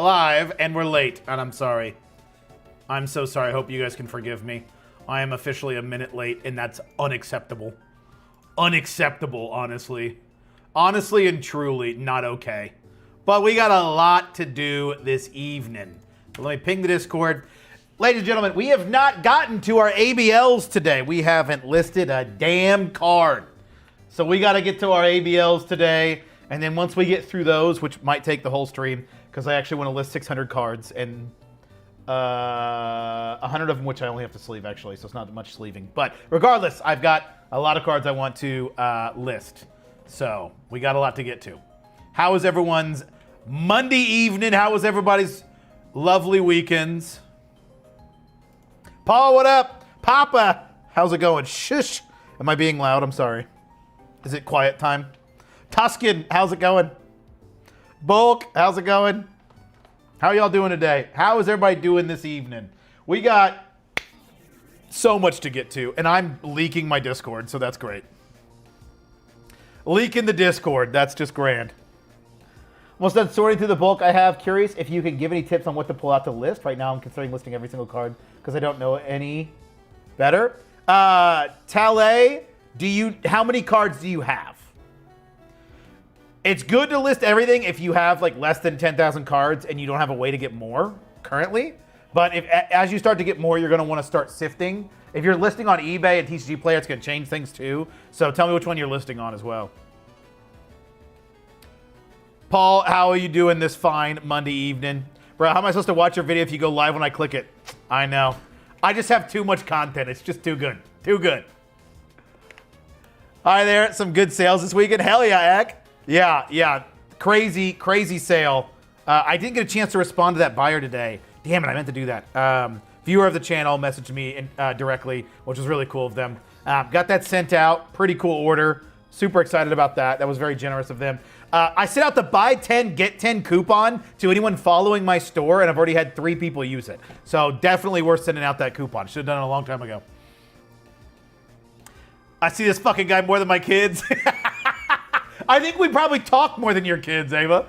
live, and we're late, and I'm sorry. I'm so sorry. I hope you guys can forgive me. I am officially a minute late, and that's unacceptable. Unacceptable, honestly. Honestly and truly, not okay. But we got a lot to do this evening. So let me ping the Discord. Ladies and gentlemen, we have not gotten to our ABLs today. We haven't listed a damn card. So we got to get to our ABLs today. And then once we get through those, which might take the whole stream, because I actually want to list 600 cards, and 100 of them, which I only have to sleeve, actually, so it's not much sleeving. But regardless, I've got a lot of cards I want to list. So we got a lot to get to. How was everyone's Monday evening? How was everybody's lovely weekends? Paul, what up? Papa, how's it going? Shush. Am I being loud? I'm sorry. Is it quiet time? Tuscan, how's it going? Bulk, how's it going? How y'all doing today? How is everybody doing this evening? We got so much to get to, and I'm leaking my Discord, so that's great. Leaking the Discord, that's just grand. Almost done sorting through the bulk I have. Curious if you can give any tips on what to pull out to list. Right now I'm considering listing every single card because I don't know any better. Tale, how many cards do you have? It's good to list everything if you have like less than 10,000 cards and you don't have a way to get more currently. But as you start to get more, you're going to want to start sifting. If you're listing on eBay and TCG Player, it's going to change things too. So tell me which one you're listing on as well. Paul, how are you doing this fine Monday evening? Bro, how am I supposed to watch your video if you go live when I click it? I know. I just have too much content. It's just too good. Too good. Hi there. Some good sales this weekend. Hell yeah, Ek. Yeah. Crazy, crazy sale. I didn't get a chance to respond to that buyer today. Damn it, I meant to do that. Viewer of the channel messaged me directly, which was really cool of them. Got that sent out. Pretty cool order. Super excited about that. That was very generous of them. I sent out the buy 10, get 10 coupon to anyone following my store, and I've already had 3 people use it. So definitely worth sending out that coupon. Should have done it a long time ago. I see this fucking guy more than my kids. I think we probably talk more than your kids, Ava.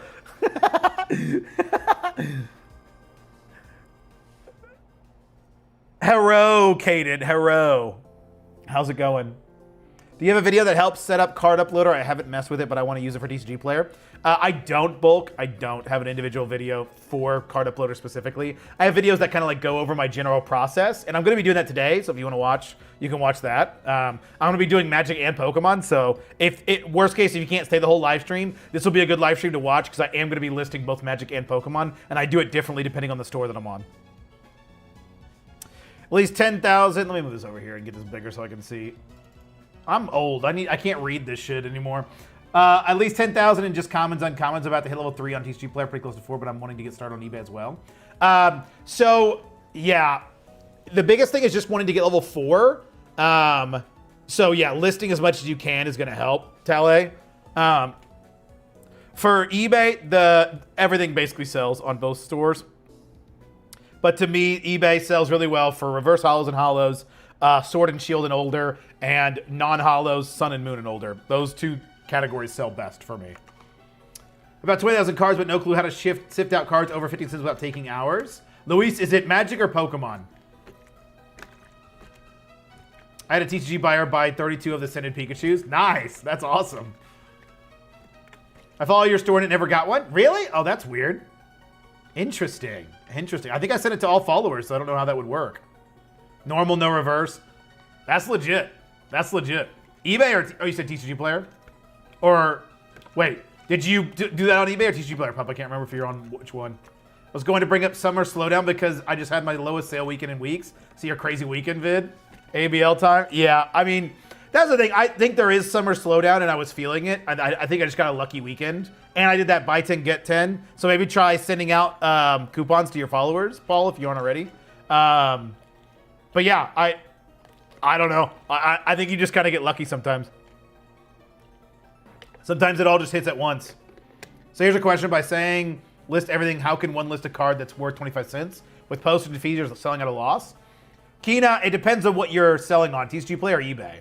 Hello, Kaden. Hello. How's it going? Do you have a video that helps set up card uploader? I haven't messed with it, but I want to use it for TCG Player. I don't, Bulk. I don't have an individual video for card uploader specifically. I have videos that kind of like go over my general process, and I'm going to be doing that today. So if you want to watch, you can watch that. I'm going to be doing Magic and Pokemon. So worst case, if you can't stay the whole live stream, this will be a good live stream to watch because I am going to be listing both Magic and Pokemon, and I do it differently depending on the store that I'm on. At least 10,000. Let me move this over here and get this bigger so I can see. I'm old. I can't read this shit anymore. At least 10,000 in just commons, uncommons. About to hit level 3 on TCG Player, pretty close to 4, but I'm wanting to get started on eBay as well. So yeah, the biggest thing is just wanting to get level 4. So yeah, listing as much as you can is going to help, Tale. For eBay, everything basically sells on both stores. But to me, eBay sells really well for reverse hollows and hollows, Sword and Shield and older, and non-hollows, Sun and Moon and older. Those 2 categories sell best for me. About 20,000 cards, but no clue how to sift out cards over 50 cents without taking hours. Luis, is it Magic or Pokemon? I had a TCG buyer buy 32 of the Scented Pikachus. Nice. That's awesome. I follow your store and it never got one. Really? Oh, that's weird. Interesting. Interesting. I think I sent it to all followers, so I don't know how that would work. Normal, no reverse. That's legit. That's legit. eBay or you said TCG Player? Or, wait, did you do that on eBay or TCG Player, Pup? I can't remember if you're on which one. I was going to bring up Summer Slowdown because I just had my lowest sale weekend in weeks. See your crazy weekend vid? ABL time? Yeah, I mean, that's the thing. I think there is Summer Slowdown and I was feeling it. I think I just got a lucky weekend. And I did that buy 10, get 10. So maybe try sending out coupons to your followers, Paul, if you aren't already. But yeah, I don't know. I think you just kind of get lucky sometimes. Sometimes it all just hits at once. So here's a question. By saying list everything, how can one list a card that's worth 25 cents? With postage and fees, you're selling at a loss? Kina, it depends on what you're selling on. TCG Player or eBay?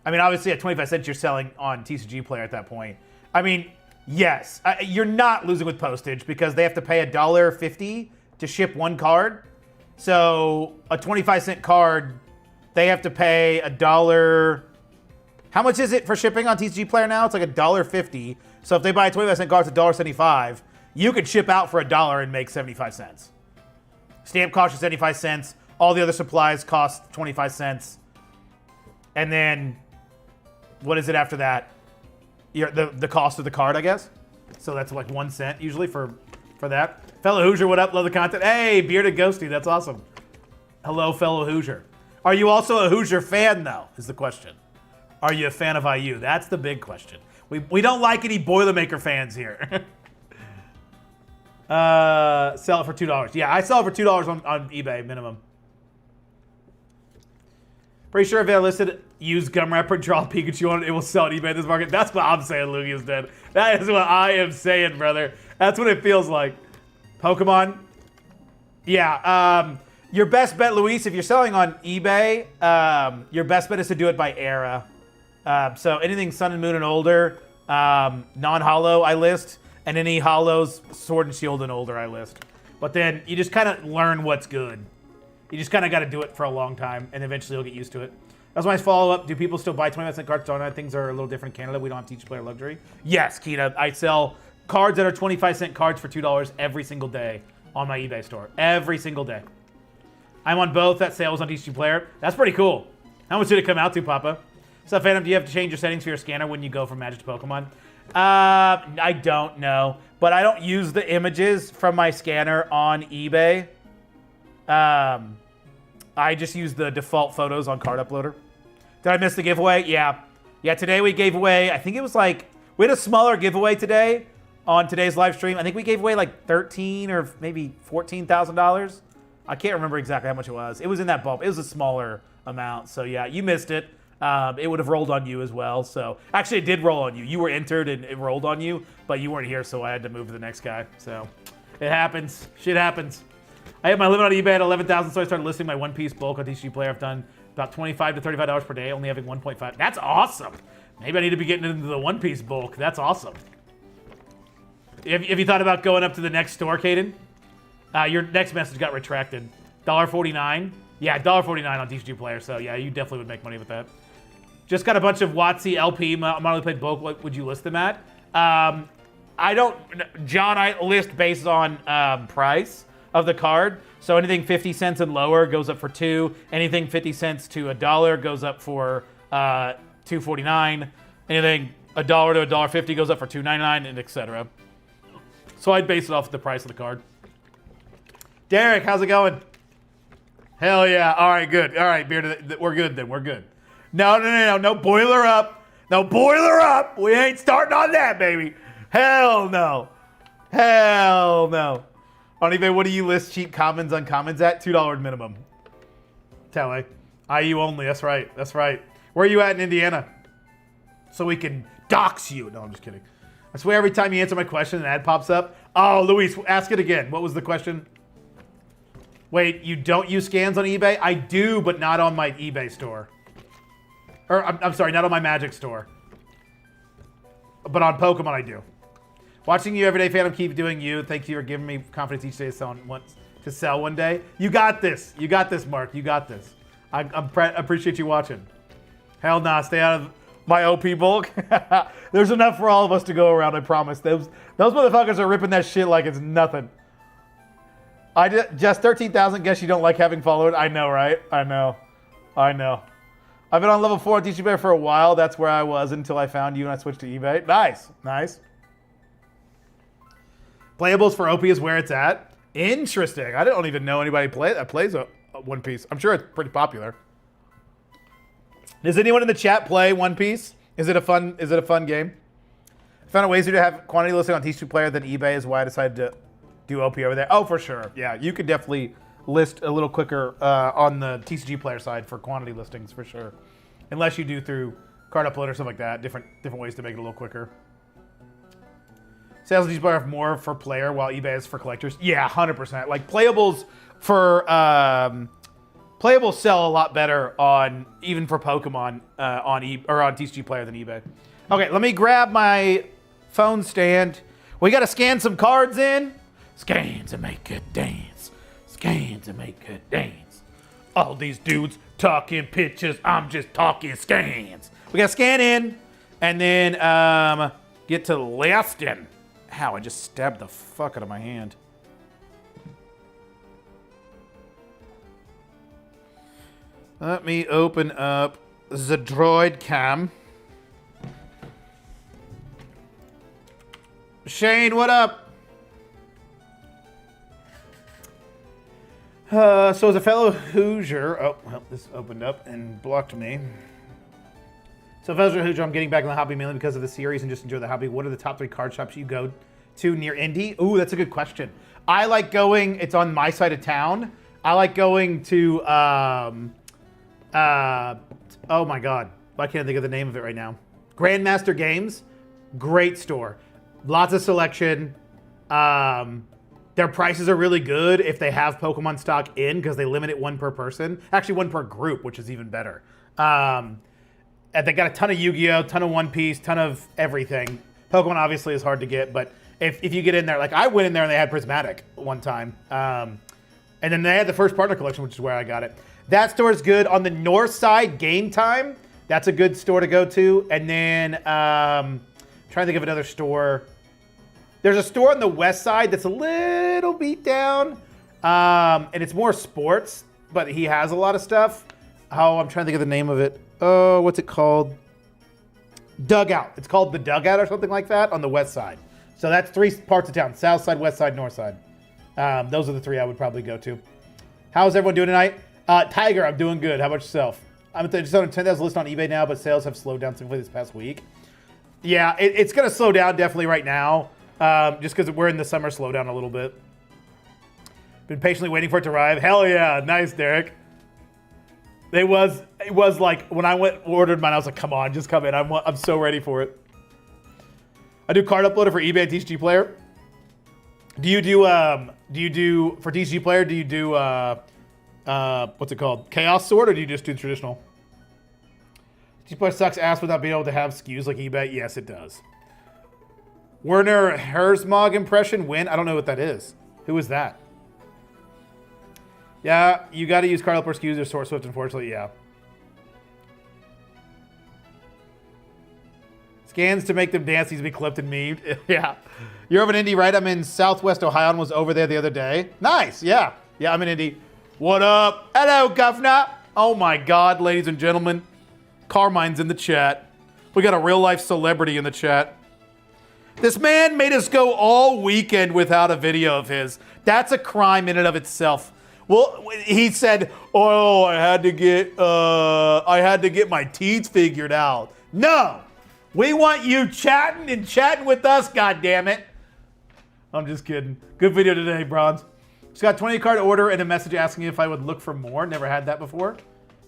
I mean, obviously at 25 cents, you're selling on TCG Player at that point. I mean, Yes. You're not losing with postage because they have to pay $1.50 to ship one card. So a 25-cent card, they have to pay $1. How much is it for shipping on TCG Player now? It's like $1.50. So if they buy a 25-cent card, it's $1.75. You could ship out for $1 and make 75 cents. Stamp costs you 75 cents. All the other supplies cost 25 cents. And then, what is it after that? The cost of the card, I guess. So that's like 1 cent usually for that. Fellow Hoosier, what up? Love the content. Hey, Bearded Ghosty, that's awesome. Hello, fellow Hoosier. Are you also a Hoosier fan, though, is the question. Are you a fan of IU? That's the big question. We don't like any Boilermaker fans here. Sell it for $2. Yeah, I sell it for $2 on eBay minimum. Pretty sure if I listed use gum wrapper, draw Pikachu on it, it will sell at eBay in this market. That's what I'm saying, Lugia's dead. That is what I am saying, brother. That's what it feels like. Pokemon. Yeah, your best bet, Luis, if you're selling on eBay, your best bet is to do it by era. So anything Sun and Moon and older, non-hollow I list, and any hollows, Sword and Shield and older I list. But then you just kind of learn what's good. You just kind of got to do it for a long time, and eventually you'll get used to it. That's my follow-up. Do people still buy 25-cent cards? Don't I? Things are a little different in Canada. We don't have TCG Player luxury. Yes, Keita. I sell cards that are 25-cent cards for $2 every single day on my eBay store. Every single day. I'm on both. That sale was on TCG Player. That's pretty cool. How much did it come out to, Papa? So, Phantom, do you have to change your settings for your scanner when you go from Magic to Pokemon? I don't know. But I don't use the images from my scanner on eBay. I just use the default photos on Card Uploader. Did I miss the giveaway? Yeah. Yeah, today we gave away, I think it was like, we had a smaller giveaway today on today's live stream. I think we gave away like $13,000 or maybe $14,000. I can't remember exactly how much it was. It was in that bump. It was a smaller amount. So yeah, you missed it. It would have rolled on you as well. So actually it did roll on you. You were entered and it rolled on you, but you weren't here, so I had to move to the next guy. So it happens. Shit happens. I have my limit on eBay at 11,000, so I started listing my One Piece bulk on TCG Player. I've done about $25 to $35 per day, only having 1.5. That's awesome. Maybe I need to be getting into the One Piece bulk. That's awesome. Have you thought about going up to the next store, Caden? Your next message got retracted. $1.49. Yeah, $1.49 on TCG Player. So yeah, you definitely would make money with that. Just got a bunch of WotC LP mono played bulk. What would you list them at? I don't, John. I list based on price of the card. So anything 50 cents and lower goes up for $2. Anything 50 cents to $1 goes up for $2.49. Anything $1 to $1.50 goes up for $2.99, and etc. So I'd base it off the price of the card. Derek, how's it going? Hell yeah. All right, good. All right, Beard, we're good then. We're good. No boiler up. No boiler up. We ain't starting on that, baby. Hell no. Hell no. On eBay, what do you list cheap commons on commons at? $2 minimum. Tele. IU only. That's right. That's right. Where are you at in Indiana? So we can dox you. No, I'm just kidding. I swear every time you answer my question, an ad pops up. Oh, Luis, ask it again. What was the question? Wait, you don't use scans on eBay? I do, but not on my eBay store. Or, I'm sorry, not on my Magic store. But on Pokemon, I do. Watching you every day, Phantom, keep doing you. Thank you for giving me confidence each day to sell one day. You got this. You got this, Mark. You got this. I appreciate you watching. Hell nah, stay out of my OP bulk. There's enough for all of us to go around, I promise. Those motherfuckers are ripping that shit like it's nothing. Just 13,000, guess you don't like having followed. I know, right? I know. I've been on level 4 on TCG Player for a while. That's where I was until I found you and I switched to eBay. Nice. Playables for OP is where it's at. Interesting. I don't even know anybody that plays a One Piece. I'm sure it's pretty popular. Does anyone in the chat play One Piece? Is it a fun game? I found a way easier to have quantity listing on TCG Player than eBay is why I decided to do OP over there. Oh, for sure. Yeah, you could definitely list a little quicker on the TCG Player side for quantity listings for sure. Unless you do through Card Upload or something like that. Different ways to make it a little quicker. Sales of TCG Player have more for player while eBay is for collectors. Yeah, 100%. Like playables for playables sell a lot better on even for Pokemon on TCG Player than eBay. Okay, let me grab my phone stand. We got to scan some cards in. Scan to make it dance. Scan to make it dance. All these dudes talking pictures. I'm just talking scans. We got to scan in and then get to Laston. Ow, I just stabbed the fuck out of my hand. Let me open up the droid cam. Shane, what up? So as a fellow Hoosier, oh, well, this opened up and blocked me. So as a Hoosier, I'm getting back in the hobby mainly because of the series and just enjoy the hobby. What are the top 3 card shops you go to near Indy? Ooh, that's a good question. I like going, it's on my side of town. I like going to, oh my God. I can't think of the name of it right now. Grandmaster Games, great store. Lots of selection. Their prices are really good if they have Pokemon stock in because they limit it 1 per person. Actually, 1 per group, which is even better. And they got a ton of Yu-Gi-Oh, ton of One Piece, ton of everything. Pokemon obviously is hard to get, but if you get in there, like I went in there and they had Prismatic one time. And then they had the first partner collection, which is where I got it. That store is good. On the north side, Game Time, that's a good store to go to. And then, trying to think of another store. There's a store on the west side that's a little beat down. And it's more sports, but he has a lot of stuff. Oh, I'm trying to think of the name of it. Oh, what's it called? Dugout. It's called the Dugout or something like that on the west side. So that's 3 parts of town. South side, west side, north side. Those are the 3 I would probably go to. How's everyone doing tonight? Tiger, I'm doing good. How about yourself? I'm just on a 10,000 list on eBay now, but sales have slowed down significantly this past week. Yeah, it's going to slow down definitely right now, just because we're in the summer slowdown a little bit. Been patiently waiting for it to arrive. Hell yeah, nice, Derek. It was like when I ordered mine, I was like, come on, just come in. I'm so ready for it. I do card uploader for eBay and TCG Player. Do you do for TCG Player? Do you do what's it called? Chaos Sword, or do you just do traditional? TCG Player sucks ass without being able to have SKUs like eBay. Yes, it does. Werner Herzog impression win. I don't know what that is. Who is that? Yeah, you got to use card uploader SKUs or Source Swift. Unfortunately, yeah. Scans to make them dance needs to be clipped and memed. Yeah. You're over in Indy, right? I'm in Southwest Ohio and was over there the other day. Nice. Yeah. Yeah, I'm in Indy. What up? Hello, Governor. Oh, my God, ladies and gentlemen. Carmine's in the chat. We got a real-life celebrity in the chat. This man made us go all weekend without a video of his. That's a crime in and of itself. Well, he said, oh, I had to get my teeth figured out. No. We want you chatting with us, goddammit. I'm just kidding. Good video today, Bronze. Just got 20 card order and a message asking if I would look for more. Never had that before.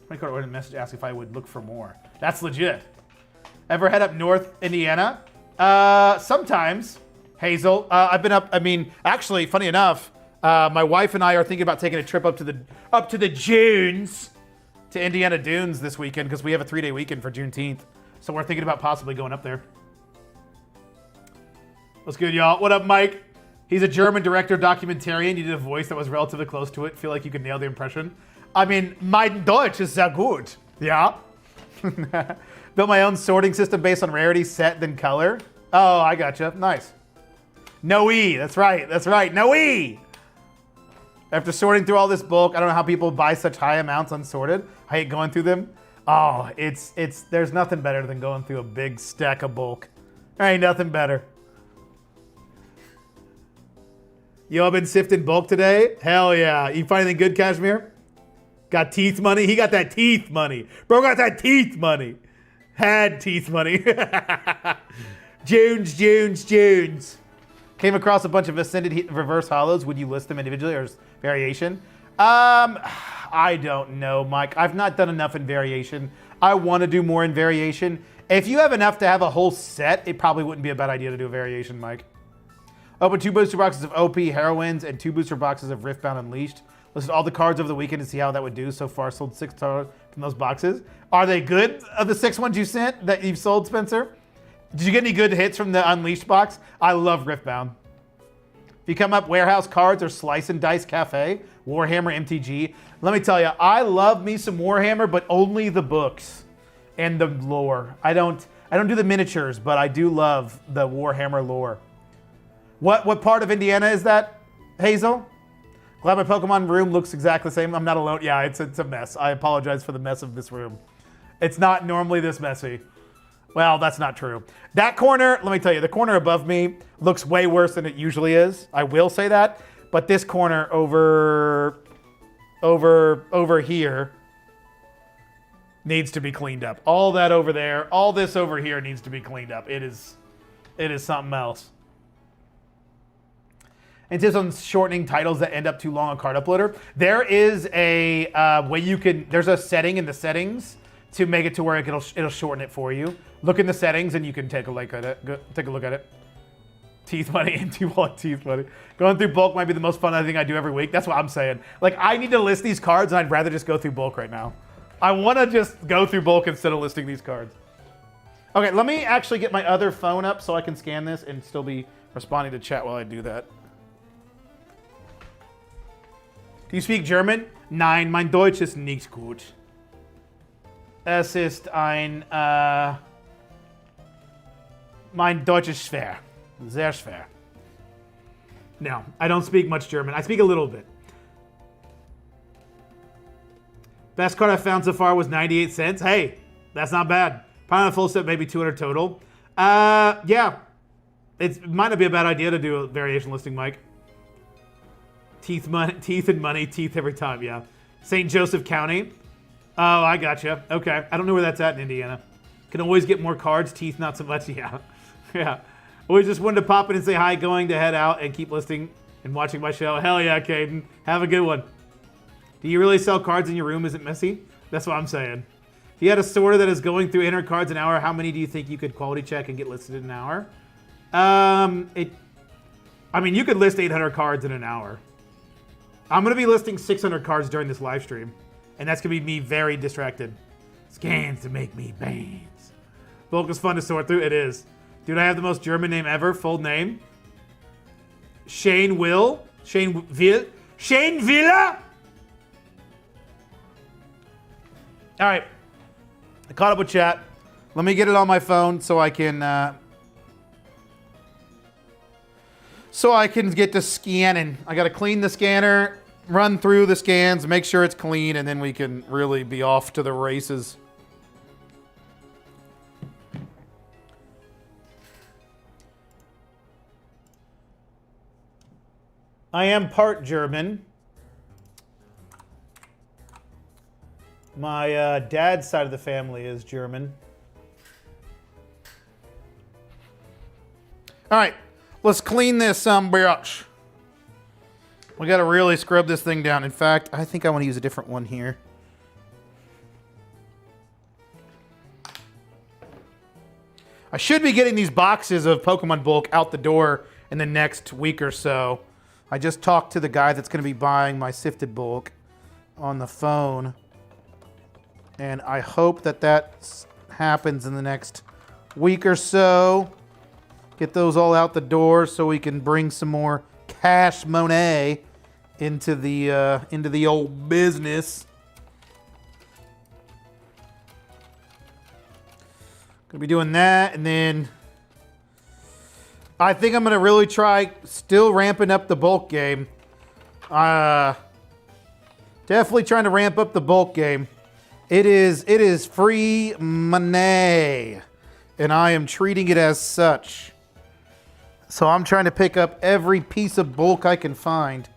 20 card order and a message asking if I would look for more. That's legit. Ever head up north Indiana? Sometimes. Hazel. I've been up, actually, funny enough, my wife and I are thinking about taking a trip up to the Dunes, to Indiana Dunes this weekend because we have a 3-day weekend for Juneteenth. So we're thinking about possibly going up there. What's good, y'all? What up, Mike? He's a German director, documentarian. You did a voice that was relatively close to it. Feel like you could nail the impression. Mein Deutsch is sehr gut. Yeah. Built my own sorting system based on rarity, set, then color. Oh, I gotcha. Nice. No E. That's right. That's right. No E. After sorting through all this bulk, I don't know how people buy such high amounts unsorted. I hate going through them. Oh, there's nothing better than going through a big stack of bulk. There ain't nothing better. Yo, I've been sifting bulk today. Hell yeah. You find anything good, Kashmir? Got teeth money? He got that teeth money. Bro got that teeth money. Had teeth money. Jones. Came across a bunch of Ascended reverse hollows. Would you list them individually or as variation? I don't know, Mike. I've not done enough in variation. I want to do more in variation. If you have enough to have a whole set, it probably wouldn't be a bad idea to do a variation, Mike. Open 2 booster boxes of OP Heroines and 2 booster boxes of Riftbound Unleashed. Listed all the cards over the weekend to see how that would do. So far, sold 6 cards from those boxes. Are they good? Of the 6 ones you sent that you've sold, Spencer? Did you get any good hits from the Unleashed box? I love Riftbound. If you come up Warehouse Cards or Slice and Dice Cafe, Warhammer MTG, let me tell you, I love me some Warhammer, but only the books and the lore. I don't do the miniatures, but I do love the Warhammer lore. What part of Indiana is that, Hazel? Glad my Pokemon room looks exactly the same. I'm not alone. Yeah, it's a mess. I apologize for the mess of this room. It's not normally this messy. Well, that's not true. That corner, let me tell you, the corner above me looks way worse than it usually is. I will say that. But this corner over here needs to be cleaned up. All that over there, all this over here needs to be cleaned up. It is something else. And tips on shortening titles that end up too long on Card Uploader. There is a way you can, there's a setting in the settings to make it to where it'll shorten it for you. Look in the settings and you can take a look at it. Take a look at it. Teeth money and 2 wallet teeth money. Going through bulk might be the most fun thing I do every week. That's what I'm saying. Like, I need to list these cards and I'd rather just go through bulk right now. I want to just go through bulk instead of listing these cards. Okay, let me actually get my other phone up so I can scan this and still be responding to chat while I do that. Do you speak German? Nein, mein Deutsch ist nicht gut. Es ist mein Deutsch ist schwer. Sehr schwer. No, I don't speak much German. I speak a little bit. Best card I found so far was 98 cents. Hey, that's not bad. Probably on a full set, maybe 200 total. Yeah. It might not be a bad idea to do a variation listing, Mike. Teeth and money, teeth every time, yeah. St. Joseph County. Oh, I gotcha. Okay. I don't know where that's at in Indiana. Can always get more cards, teeth not so much, yeah. Yeah. Always just wanted to pop in and say hi, going to head out and keep listening and watching my show. Hell yeah, Caden. Have a good one. Do you really sell cards in your room? Is it messy? That's what I'm saying. If you had a sorter that is going through 800 cards an hour, how many do you think you could quality check and get listed in an hour? I mean, you could list 800 cards in an hour. I'm going to be listing 600 cards during this live stream, and that's going to be me very distracted. Scans to make me bands. Bulk is fun to sort through. It is. Dude, I have the most German name ever. Full name. Shane Villa? All right. I caught up with chat. Let me get it on my phone so I can get to scanning. I got to clean the scanner, run through the scans, make sure it's clean, and then we can really be off to the races. I am part German. My dad's side of the family is German. All right, let's clean this brush. We got to really scrub this thing down. In fact, I think I want to use a different one here. I should be getting these boxes of Pokemon bulk out the door in the next week or so. I just talked to the guy that's going to be buying my sifted bulk on the phone. And I hope that happens in the next week or so. Get those all out the door so we can bring some more cash money into the old business. Gonna be doing that, and then I think I'm gonna really try still ramping up the bulk game. Definitely trying to ramp up the bulk game. It is free money, and I am treating it as such. So I'm trying to pick up every piece of bulk I can find.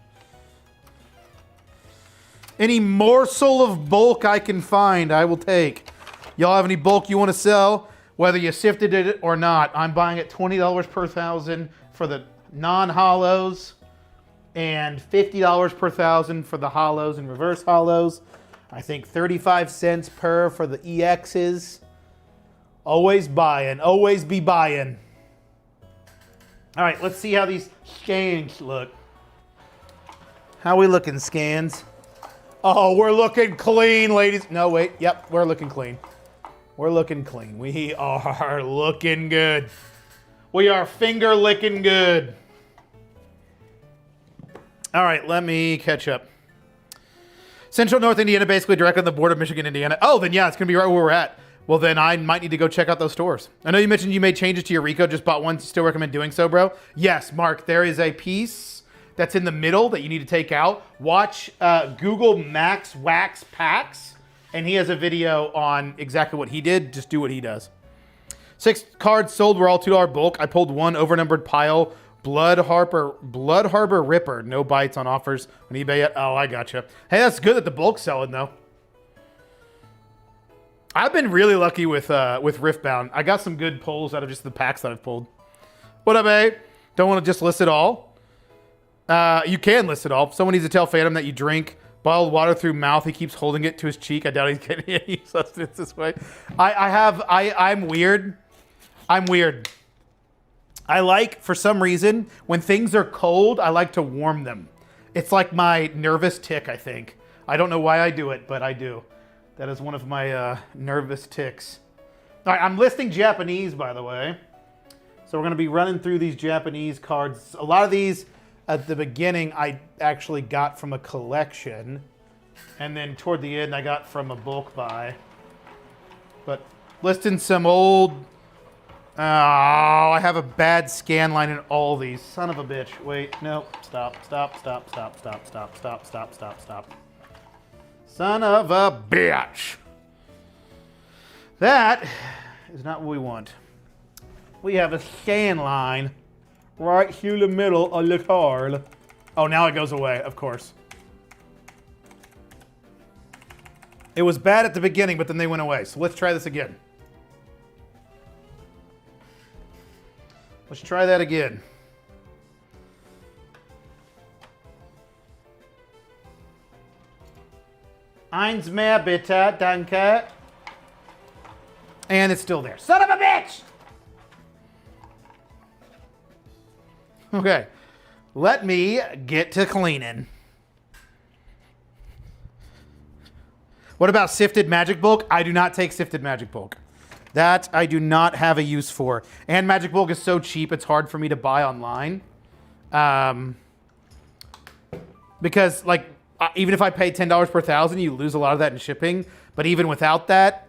Any morsel of bulk I can find, I will take. Y'all have any bulk you want to sell? Whether you sifted it or not, I'm buying at $20 per thousand for the non-hollows and $50 per thousand for the hollows and reverse hollows. I think 35 cents per for the EXs. Always buying, always be buying. All right, let's see how these scans look. How we looking, scans? Oh, we're looking clean, ladies. No, wait. Yep, we're looking clean. We're looking clean. We are looking good. We are finger licking good. All right, let me catch up. Central North Indiana, basically directly on the border of Michigan, Indiana. Oh, then yeah, it's going to be right where we're at. Well, then I might need to go check out those stores. I know you mentioned you made changes to your Rico, just bought one. Still recommend doing so, bro? Yes, Mark, there is a piece that's in the middle that you need to take out. Watch Google Max Wax Packs, and he has a video on exactly what he did. Just do what he does. 6 cards sold were all $2 bulk. I pulled one overnumbered pile. Blood Harbor Ripper. No bites on offers on eBay yet. Oh, I gotcha. Hey, that's good that the bulk's selling, though. I've been really lucky with Riftbound. I got some good pulls out of just the packs that I've pulled. What up, A? Don't want to just list it all? You can list it all. Someone needs to tell Phantom that you drink bottled water through mouth. He keeps holding it to his cheek. I doubt he's getting any sustenance this way. I'm weird. I'm weird. I like, for some reason, when things are cold, I like to warm them. It's like my nervous tick, I think. I don't know why I do it, but I do. That is one of my nervous ticks. All right, I'm listing Japanese, by the way. So we're going to be running through these Japanese cards. A lot of these, at the beginning, I actually got from a collection. And then toward the end, I got from a bulk buy. But listing some old... Oh, I have a bad scan line in all these. Son of a bitch. Wait, no. Stop. Son of a bitch. That is not what we want. We have a scan line right through the middle of the card. Oh, now it goes away, of course. It was bad at the beginning, but then they went away. So let's try this again. Let's try that again. Eins mehr bitte, danke. And it's still there. Son of a bitch! Okay. Let me get to cleaning. What about sifted magic bulk? I do not take sifted magic bulk. That I do not have a use for. And magic bulk is so cheap, it's hard for me to buy online. Because, like, even if I pay $10 per 1,000, you lose a lot of that in shipping. But even without that,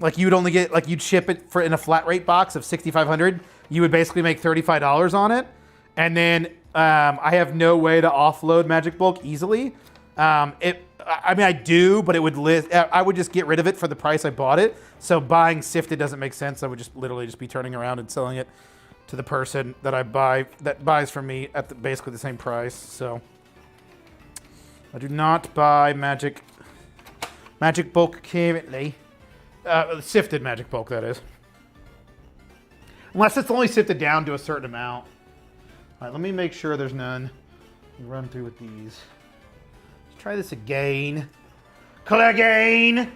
like, you would only get, like, you'd ship it for in a flat rate box of $6,500. You would basically make $35 on it. And then I have no way to offload magic bulk easily. I mean, I do, but it would I would just get rid of it for the price I bought it. So buying sifted doesn't make sense. I would just literally just be turning around and selling it to the person that buys from me at basically the same price. So I do not buy magic bulk currently. Sifted magic bulk, that is. Unless it's only sifted down to a certain amount. All right, let me make sure there's none. Run through with these. Try this again. Again.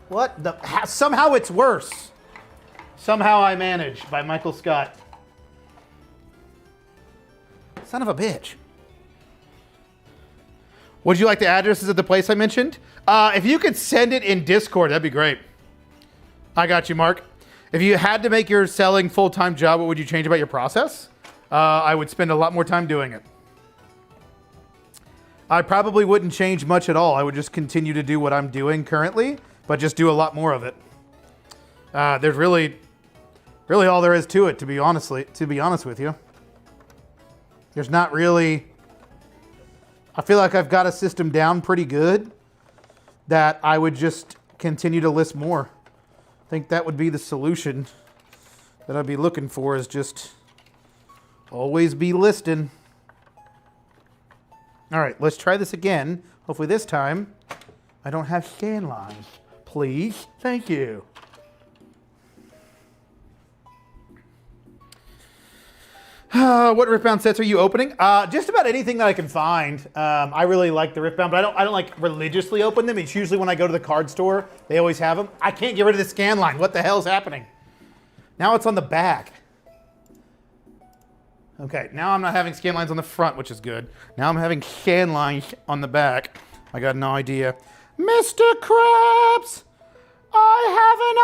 What the? Somehow it's worse. Somehow I manage by Michael Scott. Son of a bitch. Would you like the addresses of the place I mentioned? If you could send it in Discord, that'd be great. I got you, Mark. If you had to make your selling full-time job, what would you change about your process? I would spend a lot more time doing it. I probably wouldn't change much at all. I would just continue to do what I'm doing currently, but just do a lot more of it. There's really all there is to it, to be honest with you. There's not really... I feel like I've got a system down pretty good that I would just continue to list more. I think that would be the solution that I'd be looking for, is just always be listing. All right, let's try this again. Hopefully this time I don't have scan lines. Please, thank you. What Riftbound sets are you opening? Just about anything that I can find. I really like the Riftbound, but I don't like religiously open them. It's usually when I go to the card store, they always have them. I can't get rid of the scan line. What the hell is happening? Now it's on the back. Okay, now I'm not having scan lines on the front, which is good. Now I'm having scan lines on the back. I got no idea. Mr. Krabs, I have an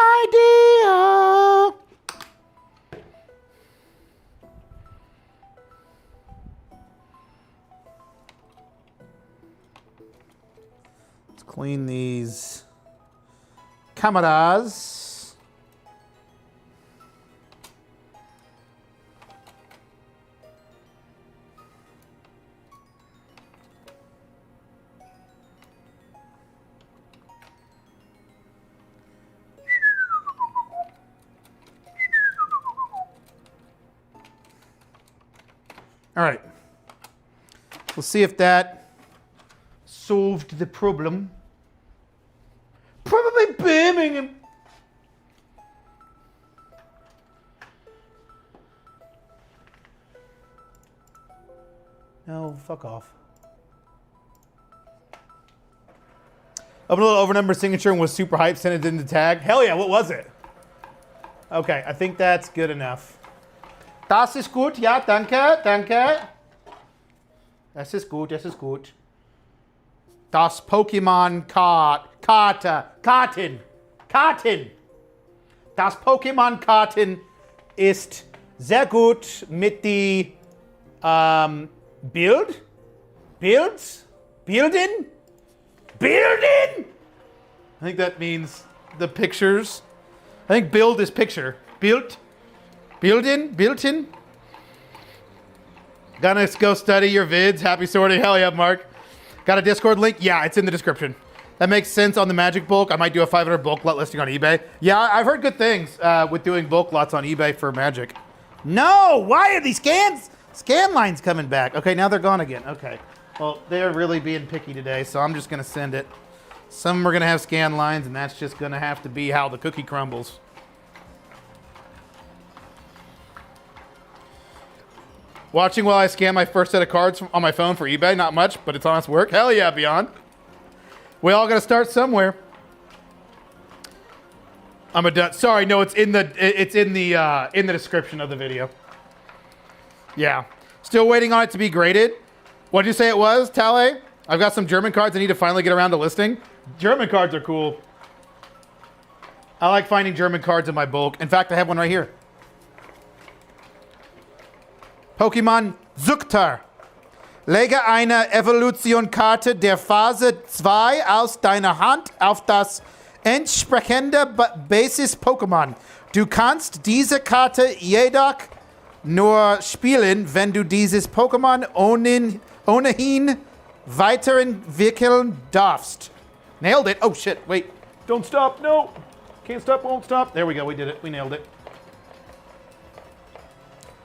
idea. Let's clean these cameras. All right. We'll see if that solved the problem. Probably Birmingham. No, fuck off. Open a little overnumbered signature and was super hyped, sent it in the tag. Hell yeah, what was it? Okay, I think that's good enough. Das ist gut, ja, danke, danke. Das ist gut, das ist gut. Das Pokémon-Karten. Das Pokémon-Karten ist sehr gut mit die Bilden? I think that means the pictures. I think build is picture. Built-in? Gonna go study your vids. Happy sorting. Hell yeah, Mark. Got a Discord link? Yeah, it's in the description. That makes sense on the Magic bulk. I might do a 500 bulk lot listing on eBay. Yeah, I've heard good things with doing bulk lots on eBay for Magic. No! Why are these scan lines coming back? Okay, now they're gone again. Okay. Well, they're really being picky today, so I'm just gonna send it. Some are gonna have scan lines, and that's just gonna have to be how the cookie crumbles. Watching while I scan my first set of cards on my phone for eBay. Not much, but it's honest work. Hell yeah, Beyond. We all gotta start somewhere. I'm a dud. Sorry, no, it's in the description of the video. Yeah. Still waiting on it to be graded. What'd you say it was, Tale? I've got some German cards I need to finally get around to listing. German cards are cool. I like finding German cards in my bulk. In fact, I have one right here. Pokémon Zuckter. Lege eine Evolution-Karte der Phase 2 aus deiner Hand auf das entsprechende Basis-Pokémon. Du kannst diese Karte jedoch nur spielen, wenn du dieses Pokémon ohnehin weiterentwickeln darfst. Nailed it. Oh shit, wait. Don't stop, no. Can't stop, won't stop. There we go, we did it. We nailed it.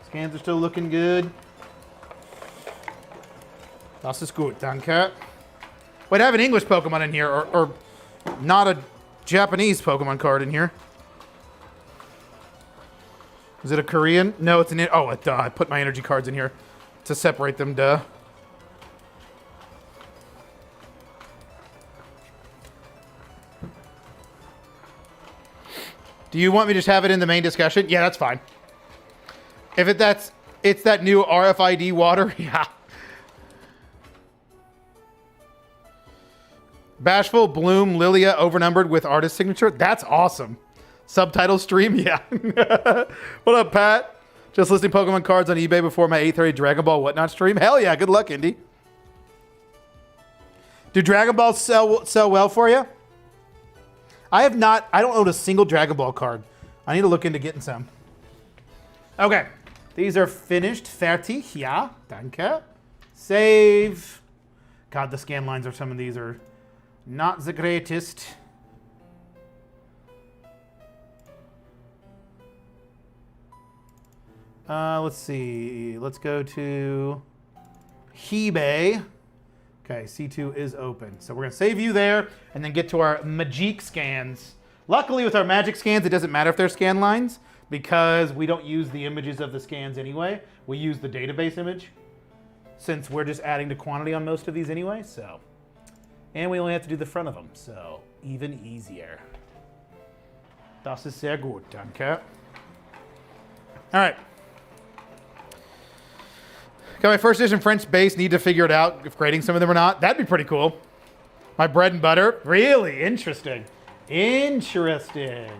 Scans are still looking good. Das ist gut, danke. Wait, I have an English Pokemon in here, or not a Japanese Pokemon card in here. Is it a Korean? No, it's an... Oh, duh. I put my energy cards in here to separate them, duh. Do you want me to just have it in the main discussion? Yeah, that's fine. If it's that new RFID water, yeah. Bashful, Bloom, Lilia, overnumbered with artist signature. That's awesome. Subtitle stream, yeah. What up, Pat? Just listing Pokemon cards on eBay before my 8:30 Dragon Ball whatnot stream. Hell yeah, good luck, Indy. Do Dragon Balls sell well for you? I don't own a single Dragon Ball card. I need to look into getting some. Okay, these are finished. Fertig, ja, danke. Save. God, the scan lines of some of these are not the greatest. Let's see. Let's go to eBay. Okay, C2 is open. So we're going to save you there and then get to our Magic scans. Luckily, with our Magic scans, it doesn't matter if they're scan lines because we don't use the images of the scans anyway. We use the database image since we're just adding to quantity on most of these anyway. So, and we only have to do the front of them, so even easier. Das ist sehr gut, danke. All right. Got my first edition French base. Need to figure it out if grading some of them or not. That'd be pretty cool. My bread and butter? Really? Interesting. Interesting.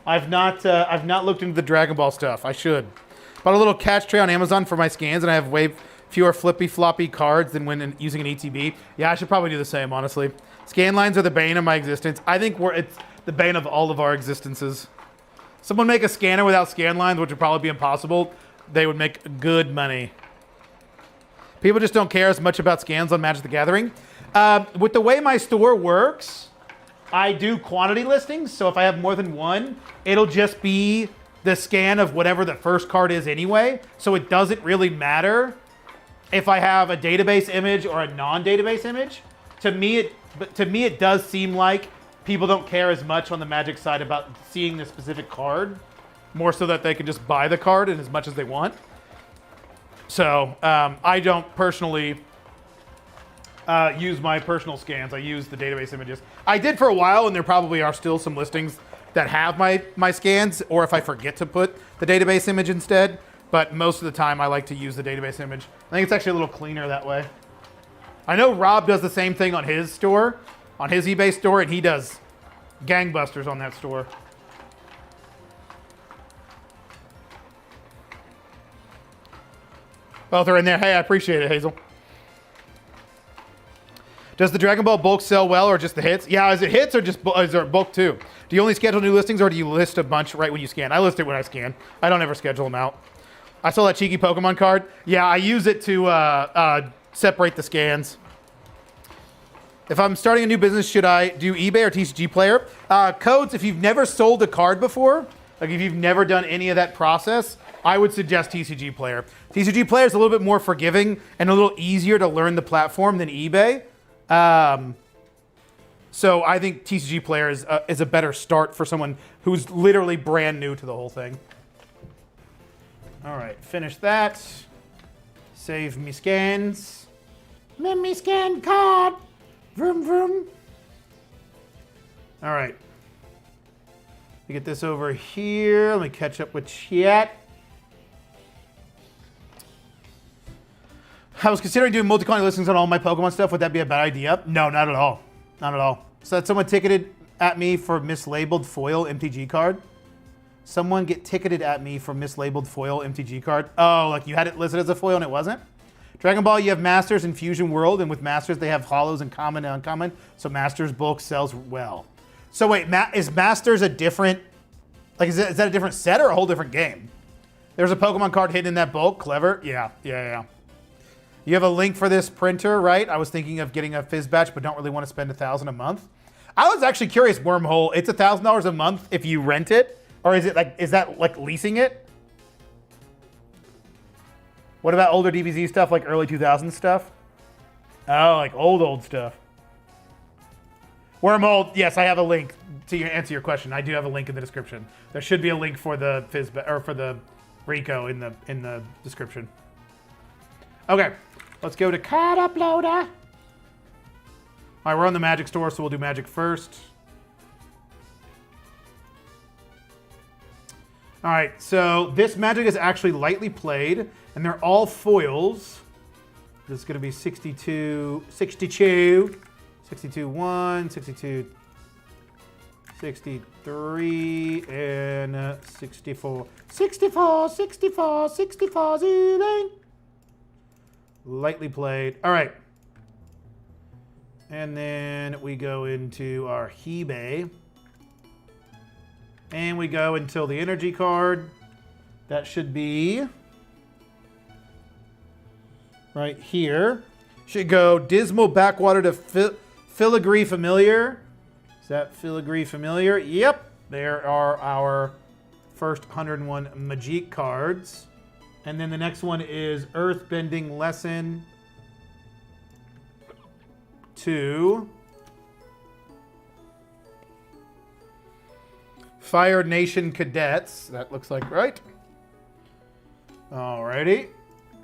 I've not looked into the Dragon Ball stuff. I should. Bought a little catch tray on Amazon for my scans, and I have way fewer flippy floppy cards than when using an ETB. Yeah, I should probably do the same, honestly. Scan lines are the bane of my existence. I think it's the bane of all of our existences. Someone make a scanner without scan lines, which would probably be impossible. They would make good money. People just don't care as much about scans on Magic the Gathering. With the way my store works, I do quantity listings. So if I have more than one, it'll just be the scan of whatever the first card is anyway. So it doesn't really matter if I have a database image or a non-database image. To me, it does seem like people don't care as much on the Magic side about seeing the specific card, more so that they can just buy the card in as much as they want. So I don't personally use my personal scans. I use the database images. I did for a while, and there probably are still some listings that have my scans, or if I forget to put the database image instead. But most of the time, I like to use the database image. I think it's actually a little cleaner that way. I know Rob does the same thing on his store, on his eBay store, and he does gangbusters on that store. Both are in there. Hey, I appreciate it, Hazel. Does the Dragon Ball bulk sell well, or just the hits? Yeah, is it hits, or just is there bulk too? Do you only schedule new listings, or do you list a bunch right when you scan? I list it when I scan. I don't ever schedule them out. I saw that cheeky Pokemon card. Yeah, I use it to separate the scans. If I'm starting a new business, should I do eBay or TCG Player? Codes, if you've never sold a card before, like if you've never done any of that process, I would suggest TCG Player. TCG Player is a little bit more forgiving and a little easier to learn the platform than eBay. So I think TCG Player is a better start for someone who's literally brand new to the whole thing. All right, finish that. Save me scans. Let me scan card. Vroom, vroom. All right. Let me get this over here. Let me catch up with chat. I was considering doing multi-quantity listings on all my Pokemon stuff. Would that be a bad idea? No, not at all. Not at all. So that someone ticketed at me for mislabeled foil MTG card. Someone get ticketed at me for mislabeled foil MTG card. Oh, like you had it listed as a foil and it wasn't? Dragon Ball, you have Masters and Fusion World, and with Masters they have Hollows and Common and Uncommon, so Masters bulk sells well. So wait, is Masters a different, like is that a different set or a whole different game? There's a Pokemon card hidden in that bulk, clever? Yeah. You have a link for this printer, right? I was thinking of getting a Fizz batch, but don't really want to spend $1,000 a month. I was actually curious, Wormhole, it's $1,000 a month if you rent it, or is that like leasing it? What about older DBZ stuff, like early 2000s stuff? Oh, like old stuff. Wormhole, yes, I have a link to answer your question. I do have a link in the description. There should be a link for the Fizz or for the Rico in the description. Okay, let's go to Card Uploader. All right, we're on the Magic store, so we'll do Magic first. All right, so this Magic is actually lightly played, and they're all foils. This is going to be 62, 62, 62, 1, 62, 63, and 64. 64, 64, 64, 0. Lightly played. All right. And then we go into our Hebei. And we go until the energy card. That should be right here. Should go Dismal Backwater to Filigree Familiar. Is that Filigree Familiar? Yep. There are our first 101 Magic cards. And then the next one is Earthbending Lesson 2. Fire Nation Cadets. That looks like right. Alrighty.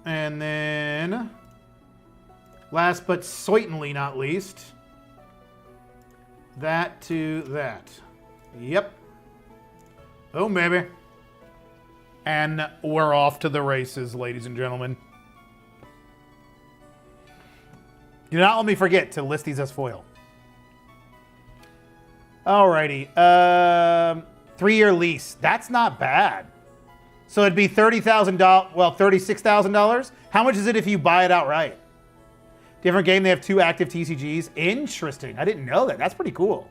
And then, last but certainly not least, that to that. Yep. Oh, baby. And we're off to the races, ladies and gentlemen. Do not let me forget to list these as foil. Alrighty. 3-year lease. That's not bad. So it'd be $30,000, well, $36,000. How much is it if you buy it outright? Different game, they have 2 active TCGs. Interesting. I didn't know that. That's pretty cool.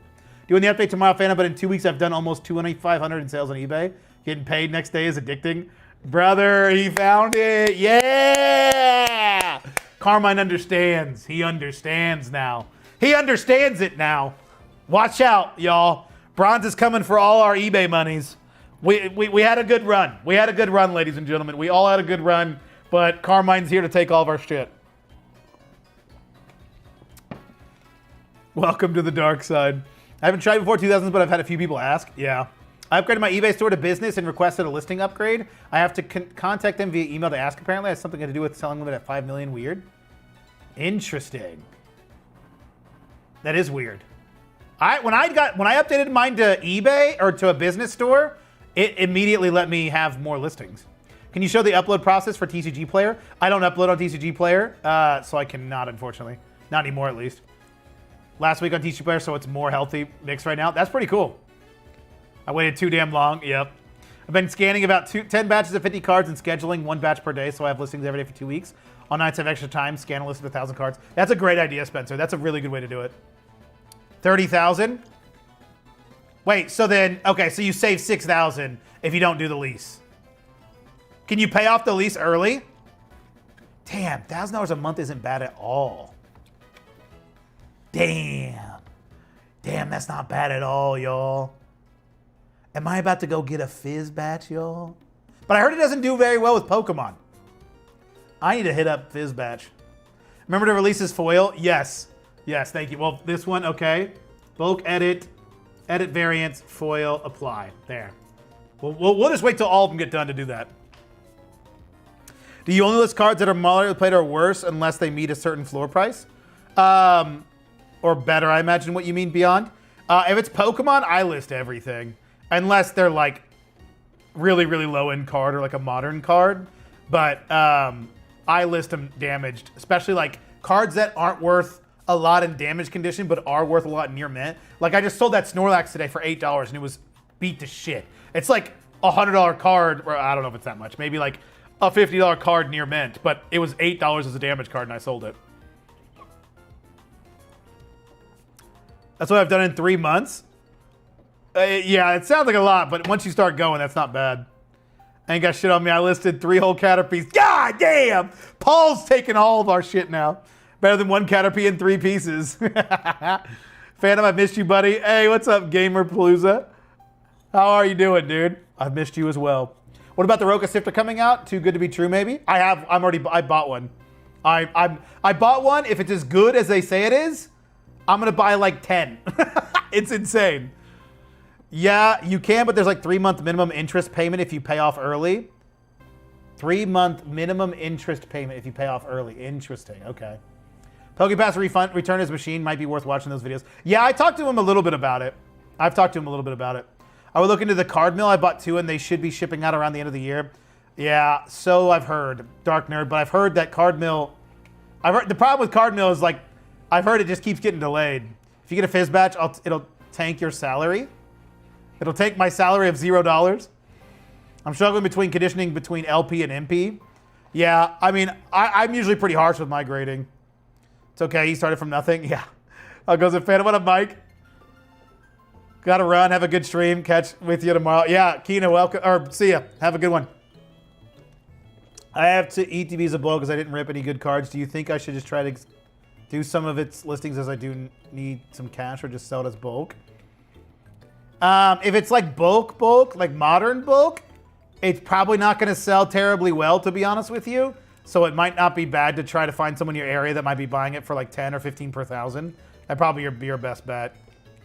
Doing the update tomorrow, Phantom, but in 2 weeks I've done almost 2,500 in sales on eBay. Getting paid next day is addicting. Brother, he found it. Yeah! Carmine understands. He understands now. He understands it now. Watch out, y'all. Bronze is coming for all our eBay monies. We had a good run. We had a good run, ladies and gentlemen. We all had a good run, but Carmine's here to take all of our shit. Welcome to the dark side. I haven't tried before 2000s, but I've had a few people ask. Yeah. I upgraded my eBay store to business and requested a listing upgrade. I have to contact them via email to ask. Apparently, it has something to do with selling limit at 5 million. Weird. Interesting. That is weird. When I updated mine to eBay or to a business store, it immediately let me have more listings. Can you show the upload process for TCG Player? I don't upload on TCG Player, so I cannot, unfortunately. Not anymore, at least. Last week on TCG Player, so it's more healthy mix right now. That's pretty cool. I waited too damn long. Yep. I've been scanning about 10 batches of 50 cards and scheduling 1 batch per day, so I have listings every day for 2 weeks. On nights I have extra time, scan a list of 1,000 cards. That's a great idea, Spencer. That's a really good way to do it. 30,000? Wait, so then, okay, so you save 6,000 if you don't do the lease. Can you pay off the lease early? Damn, $1,000 a month isn't bad at all. Damn. Damn, that's not bad at all, y'all. Am I about to go get a Fizz batch, y'all? But I heard it doesn't do very well with Pokemon. I need to hit up Fizz batch. Remember to release his foil? Yes. Yes, thank you. Well, this one, okay. Bulk edit variants, foil, apply. There. We'll just wait till all of them get done to do that. Do you only list cards that are moderately played or worse unless they meet a certain floor price? Or better, I imagine what you mean beyond. If it's Pokemon, I list everything. Unless they're like really, really low end card or like a modern card. But I list them damaged, especially like cards that aren't worth a lot in damage condition, but are worth a lot near mint. Like I just sold that Snorlax today for $8 and it was beat to shit. It's like a $100 card, or I don't know if it's that much, maybe like a $50 card near mint, but it was $8 as a damage card and I sold it. That's what I've done in 3 months. Yeah, it sounds like a lot, but once you start going, that's not bad. Ain't got shit on me. I listed 3 whole Caterpies. God damn! Paul's taking all of our shit now. Better than 1 Caterpie in 3 pieces. Phantom, I missed you, buddy. Hey, what's up, Gamer Palooza? How are you doing, dude? I've missed you as well. What about the Roka Sifter coming out? Too good to be true, maybe? I bought one. I bought one. If it's as good as they say it is, I'm gonna buy like 10. It's insane. Yeah, you can, but there's like 3-month minimum interest payment if you pay off early. 3-month minimum interest payment if you pay off early. Interesting. Okay. PokePass return his machine. Might be worth watching those videos. Yeah, I talked to him a little bit about it. I've talked to him a little bit about it. I would look into the card mill. I bought 2 and they should be shipping out around the end of the year. Yeah, so I've heard. Dark nerd, but I've heard that card mill. The problem with card mill is like, I've heard it just keeps getting delayed. If you get a Fizz batch, it'll tank your salary. It'll take my salary of $0. I'm struggling between conditioning between LP and MP. Yeah, I mean, I'm usually pretty harsh with my grading. It's okay, he started from nothing. Yeah. I'll go to Phantom. What up, Mike? Gotta run, have a good stream. Catch with you tomorrow. Yeah, Kina, welcome, or see ya. Have a good one. I have to eat these a blow because I didn't rip any good cards. Do you think I should just try to do some of its listings as I do need some cash, or just sell it as bulk? If it's like bulk, like modern bulk, it's probably not going to sell terribly well, to be honest with you. So it might not be bad to try to find someone in your area that might be buying it for like 10 or 15 per thousand. That'd probably be your best bet.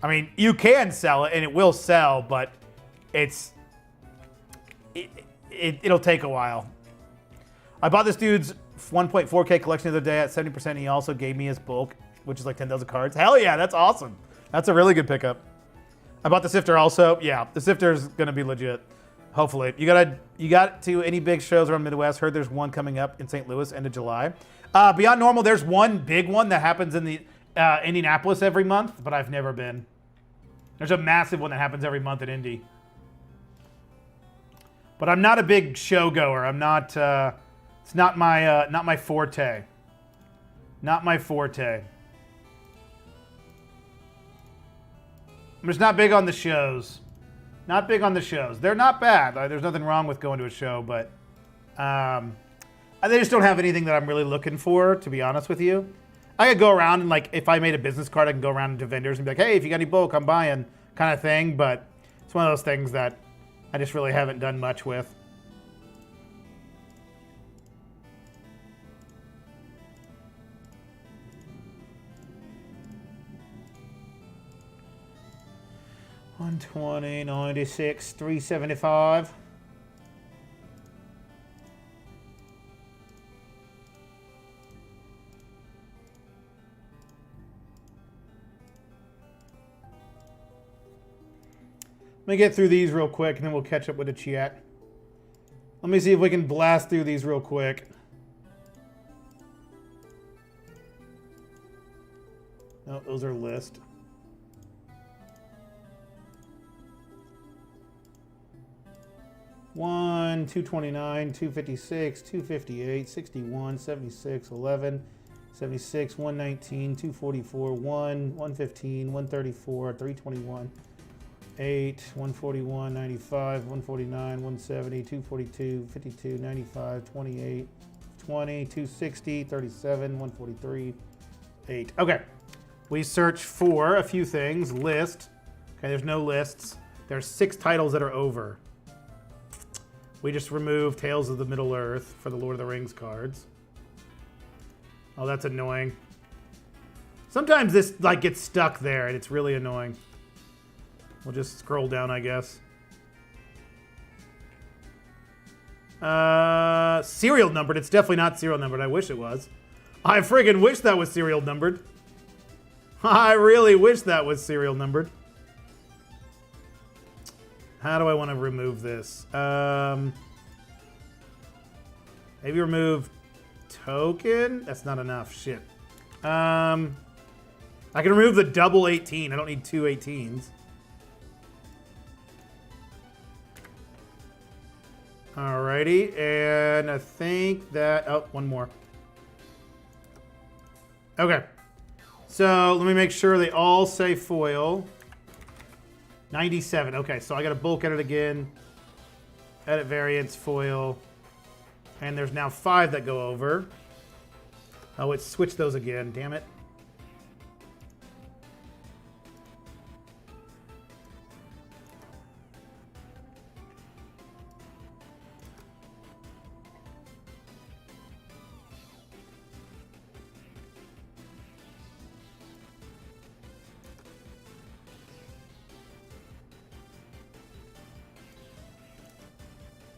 I mean, you can sell it and it will sell, but it'll take a while. I bought this dude's 1.4K collection the other day at 70%. And he also gave me his bulk, which is like 10,000 cards. Hell yeah, that's awesome. That's a really good pickup. I bought the Sifter also. Yeah, the Sifter is going to be legit. Hopefully. You got to any big shows around Midwest? Heard there's one coming up in St. Louis, end of July. Beyond Normal, there's one big one that happens in the Indianapolis every month, but I've never been. There's a massive one that happens every month at Indy. But I'm not a big show goer. I'm not. It's not my forte. Not my forte. I'm just not big on the shows. Not big on the shows. They're not bad. There's nothing wrong with going to a show, but they just don't have anything that I'm really looking for, to be honest with you. I could go around and, like, if I made a business card, I can go around to vendors and be like, hey, if you got any bulk, I'm buying, kind of thing. But it's one of those things that I just really haven't done much with. $120, 96, $375. Let me get through these real quick, and then we'll catch up with the chat. Let me see if we can blast through these real quick. No, those are list. One, 229, 256, 258, 61, 76, 11, 76, 119, 244, 115, 134, 321. 8, 141, 95, 149, 170, 242, 52, 95, 28, 20, 260, 37, 143, 8. Okay. We search for a few things. List. Okay, there's no lists. There's 6 titles that are over. We just removed Tales of the Middle-earth for the Lord of the Rings cards. Oh, that's annoying. Sometimes this, like, gets stuck there, and it's really annoying. We'll just scroll down, I guess. Serial numbered. It's definitely not serial numbered. I wish it was. I friggin' wish that was serial numbered. I really wish that was serial numbered. How do I want to remove this? Maybe remove token? That's not enough. Shit. I can remove the double 18. I don't need 2 18s. Alrighty, and I think that... Oh, one more. Okay. So, let me make sure they all say foil. 97. Okay, so I got to bulk edit again. Edit variants, foil. And there's now 5 that go over. Oh, it switched those again. Damn it.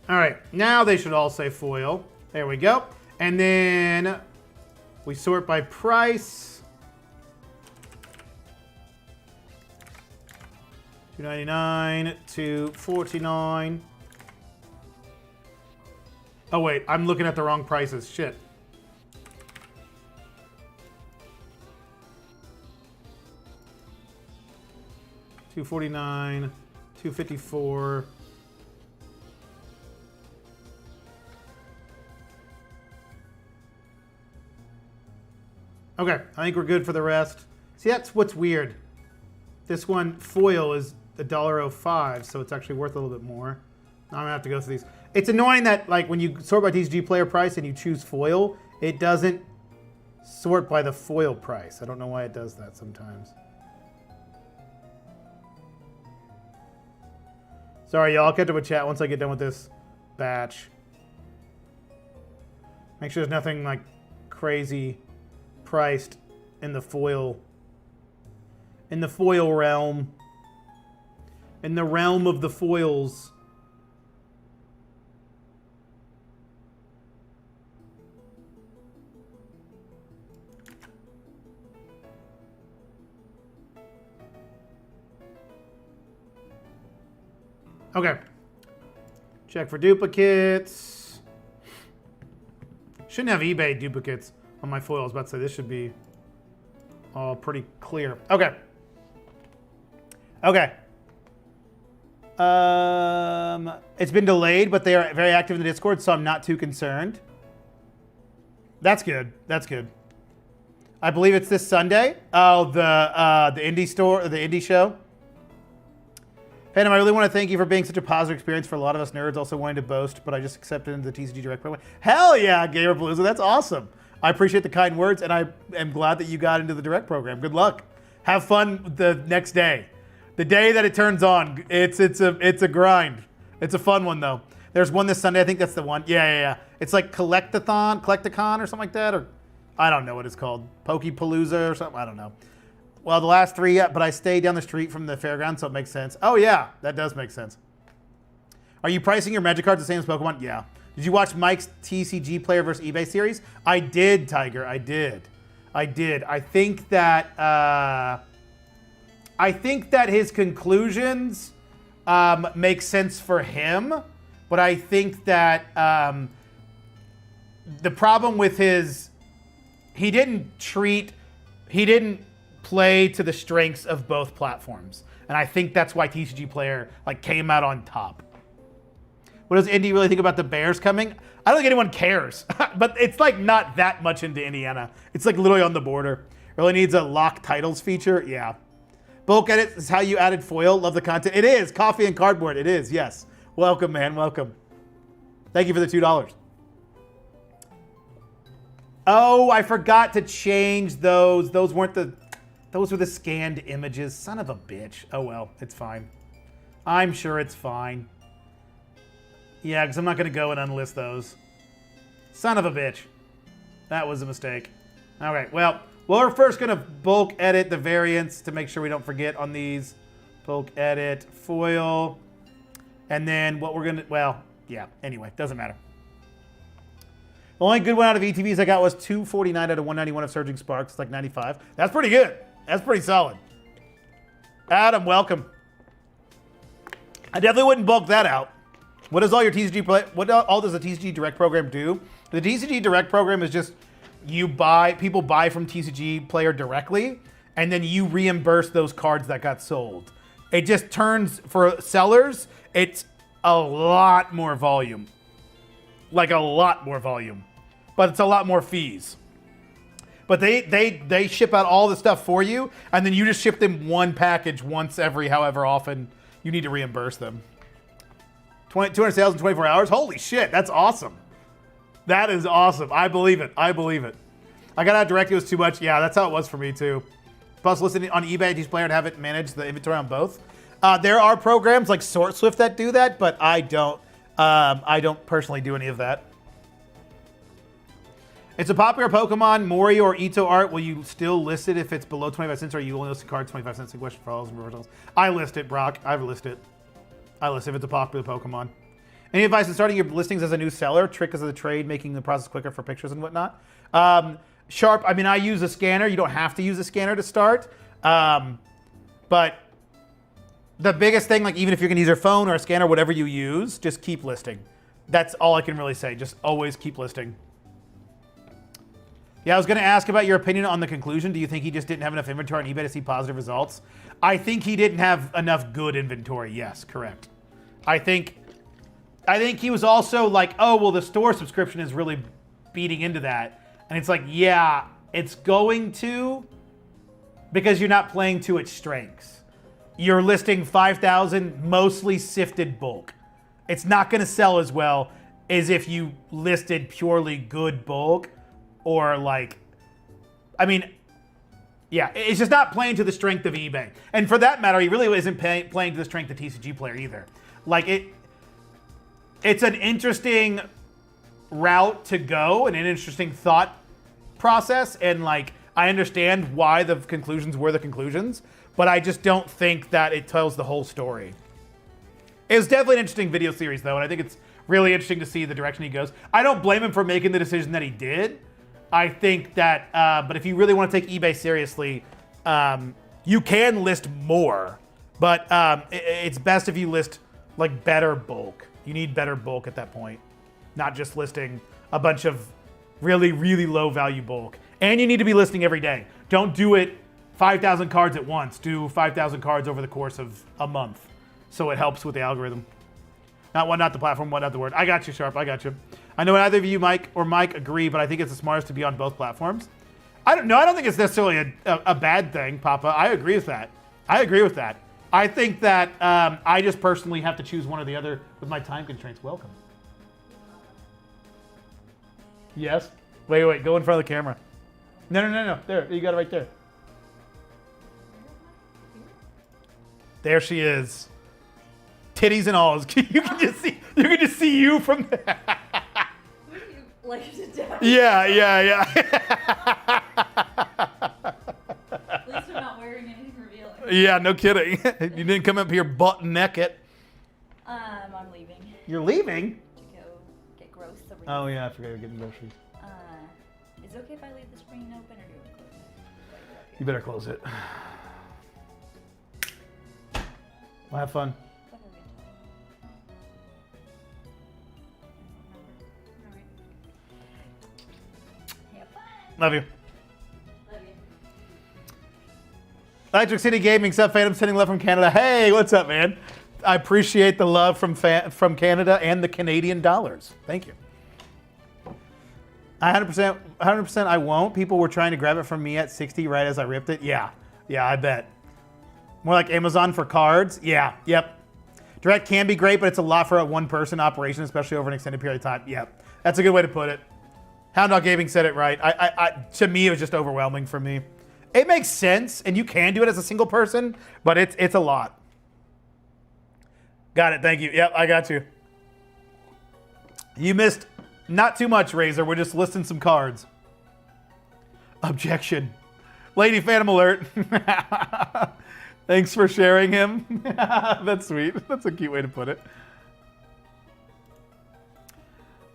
All right, now they should all say foil. There we go. And then we sort by price. $2.99 to $49. Oh wait, I'm looking at the wrong prices. Shit. $249, $254. Okay, I think we're good for the rest. See, that's what's weird. This one, foil, is $1.05, so it's actually worth a little bit more. I'm gonna have to go through these. It's annoying that, like, when you sort by TCG player price and you choose foil, it doesn't sort by the foil price. I don't know why it does that sometimes. Sorry, y'all. I'll catch up with chat once I get done with this batch. Make sure there's nothing, like, crazy priced in the foil realm. In the realm of the foils. Okay. Check for duplicates. Shouldn't have eBay duplicates on my foil. I was about to say this should be all pretty clear. Okay. Okay. It's been delayed, but they are very active in the Discord, so I'm not too concerned. That's good. That's good. I believe it's this Sunday. Oh, the indie store, the indie show. Phantom, I really want to thank you for being such a positive experience for a lot of us nerds also wanting to boast, but I just accepted into the TCG Direct program. Hell yeah, Gamer Palooza. That's awesome. I appreciate the kind words, and I am glad that you got into the Direct program. Good luck. Have fun the next day. The day that it turns on, it's a grind. It's a fun one, though. There's one this Sunday. I think that's the one. Yeah. It's like Collectathon or something like that, or I don't know what it's called. Pokepalooza or something. I don't know. Well, the last three, but I stay down the street from the fairground, so it makes sense. Oh, yeah, that does make sense. Are you pricing your Magic cards the same as Pokemon? Yeah. Did you watch Mike's TCG Player versus eBay series? I did, Tiger. I did. I think that his conclusions make sense for him, but I think that the problem with he didn't play to the strengths of both platforms. And I think that's why TCG Player came out on top. What does Indy really think about the Bears coming? I don't think anyone cares, but it's not that much into Indiana. It's literally on the border. Really needs a lock titles feature. Yeah. Bulk edit is how you added foil. Love the content. It is. Coffee and cardboard. It is. Yes. Welcome, man. Welcome. Thank you for the $2. Oh, I forgot to change those. Those were the scanned images. Son of a bitch. Oh, well. It's fine. I'm sure it's fine. Yeah, because I'm not going to go and unlist those. Son of a bitch. That was a mistake. All right, well, we're first going to bulk edit the variants to make sure we don't forget on these. Bulk edit, foil. And then what we're going to, well, yeah, anyway, doesn't matter. The only good one out of ETBs I got was 249 out of 191 of Surging Sparks. It's 95. That's pretty good. That's pretty solid. Adam, welcome. I definitely wouldn't bulk that out. What does all your TCG play? What all does the TCG Direct program do? The TCG Direct program is just people buy from TCG Player directly, and then you reimburse those cards that got sold. It just turns, for sellers, it's a lot more volume. A lot more volume. But it's a lot more fees. But they ship out all the stuff for you, and then you just ship them one package once every however often you need to reimburse them. 200 sales in 24 hours? Holy shit, that's awesome. That is awesome. I believe it. I got out directly, it was too much. Yeah, that's how it was for me too. Plus, listening on eBay, each player to have it manage the inventory on both. There are programs like SortSwift that do that, but I don't personally do any of that. It's a popular Pokemon, Mori or Ito art. Will you still list it if it's below 25 cents, or you only list a card 25 cents in question for follows and reversals? I list it, Brock. I list it if it's a popular Pokemon. Any advice in starting your listings as a new seller? Trick as a trade, making the process quicker for pictures and whatnot. Sharp, I use a scanner. You don't have to use a scanner to start. But the biggest thing, even if you're going to use your phone or a scanner, whatever you use, just keep listing. That's all I can really say. Just always keep listing. Yeah, I was going to ask about your opinion on the conclusion. Do you think he just didn't have enough inventory on eBay to see positive results? I think he didn't have enough good inventory. Yes, correct. I think he was also oh, well, the store subscription is really beating into that. And it's yeah, it's going to, because you're not playing to its strengths. You're listing 5,000 mostly sifted bulk. It's not going to sell as well as if you listed purely good bulk. Or yeah, it's just not playing to the strength of eBay. And for that matter, he really isn't playing to the strength of TCG Player either. It's an interesting route to go and an interesting thought process. And I understand why the conclusions were the conclusions, but I just don't think that it tells the whole story. It was definitely an interesting video series though, and I think it's really interesting to see the direction he goes. I don't blame him for making the decision that he did. I think that, but if you really want to take eBay seriously, you can list more, but it's best if you list better bulk You need better bulk at that point. Not just listing a bunch of really, really low value bulk. And you need to be listing every day. Don't do it 5,000 cards at once. Do 5,000 cards over the course of a month. So it helps with the algorithm. Not the platform, not the word. I got you, Sharp, I got you. I know neither of you, Mike or Mike, agree, but I think it's the smartest to be on both platforms. I don't think it's necessarily a bad thing, Papa. I agree with that. I think that I just personally have to choose one or the other with my time constraints. Welcome. Yes? Wait, go in front of the camera. No. There, you got it right there. There she is. Titties and all. You can just see you from there. Like to death. Yeah. At least I'm not wearing anything revealing. Yeah, no kidding. You didn't come up here butt naked. I'm leaving. You're leaving? To go get groceries. Oh yeah, I forgot you're getting groceries. Is it okay if I leave the screen open or do I close it? You better close it. Well, have fun. Love you. Electric City Gaming, sub Phantom sending love from Canada. Hey, what's up, man? I appreciate the love from Canada and the Canadian dollars. Thank you. 100% I won't. People were trying to grab it from me at 60 right as I ripped it. Yeah, I bet. More like Amazon for cards. Yeah, yep. Direct can be great, but it's a lot for a one-person operation, especially over an extended period of time. Yep, that's a good way to put it. Hound Dog Gaming said it right. To me, it was just overwhelming for me. It makes sense, and you can do it as a single person, but it's a lot. Got it, thank you. Yep, I got you. You missed not too much, Razor. We're just listing some cards. Objection. Lady Phantom Alert. Thanks for sharing him. That's sweet. That's a cute way to put it.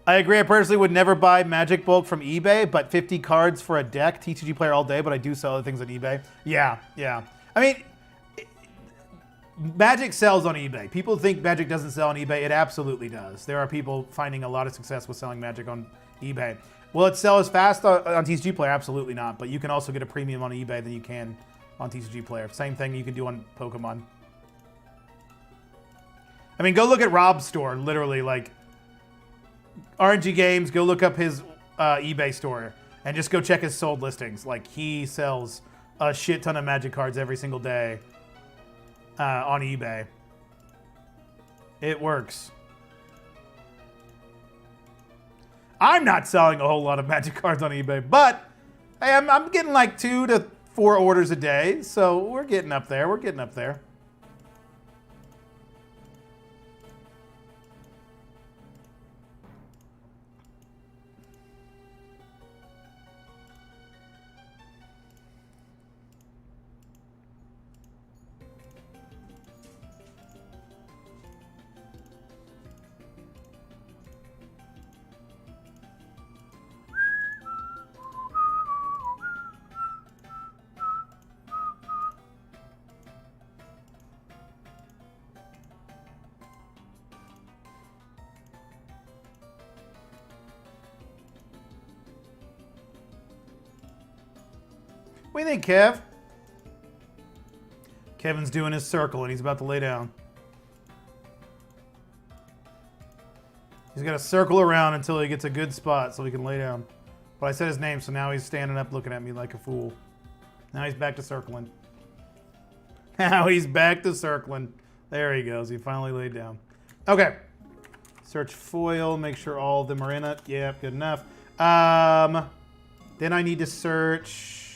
I agree. I personally would never buy Magic bulk from eBay, but 50 cards for a deck, TCG player all day, but I do sell other things on eBay. Yeah. I mean, Magic sells on eBay. People think Magic doesn't sell on eBay. It absolutely does. There are people finding a lot of success with selling Magic on eBay. Will it sell as fast on TCG player? Absolutely not. But you can also get a premium on eBay than you can on TCG player. Same thing you can do on Pokemon. I mean, go look at Rob's store, literally, like, RNG Games, go look up his eBay store and just go check his sold listings. Like, he sells a shit ton of Magic cards every single day on eBay. It works. I'm not selling a whole lot of Magic cards on eBay, but hey, I'm getting like 2 to 4 orders a day, so we're getting up there. What do you think, Kev? Kevin's doing his circle and he's about to lay down. He's got to circle around until he gets a good spot so he can lay down. But I said his name, so now he's standing up looking at me like a fool. Now he's back to circling. Now he's back to circling. There he goes. He finally laid down. Okay. Search foil. Make sure all of them are in it. Yep, good enough. Then I need to search...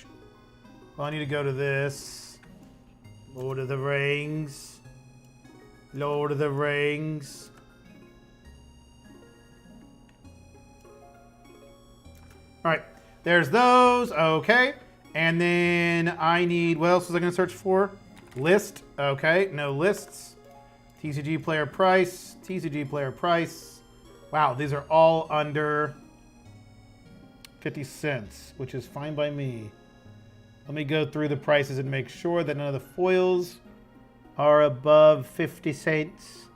Well, I need to go to this. Lord of the Rings. Lord of the Rings. All right, there's those. Okay. And then I need, what else was I going to search for? List. Okay, no lists. TCG player price. TCG player price. Wow, these are all under 50 cents, which is fine by me. Let me go through the prices and make sure that none of the foils are above 50 cents.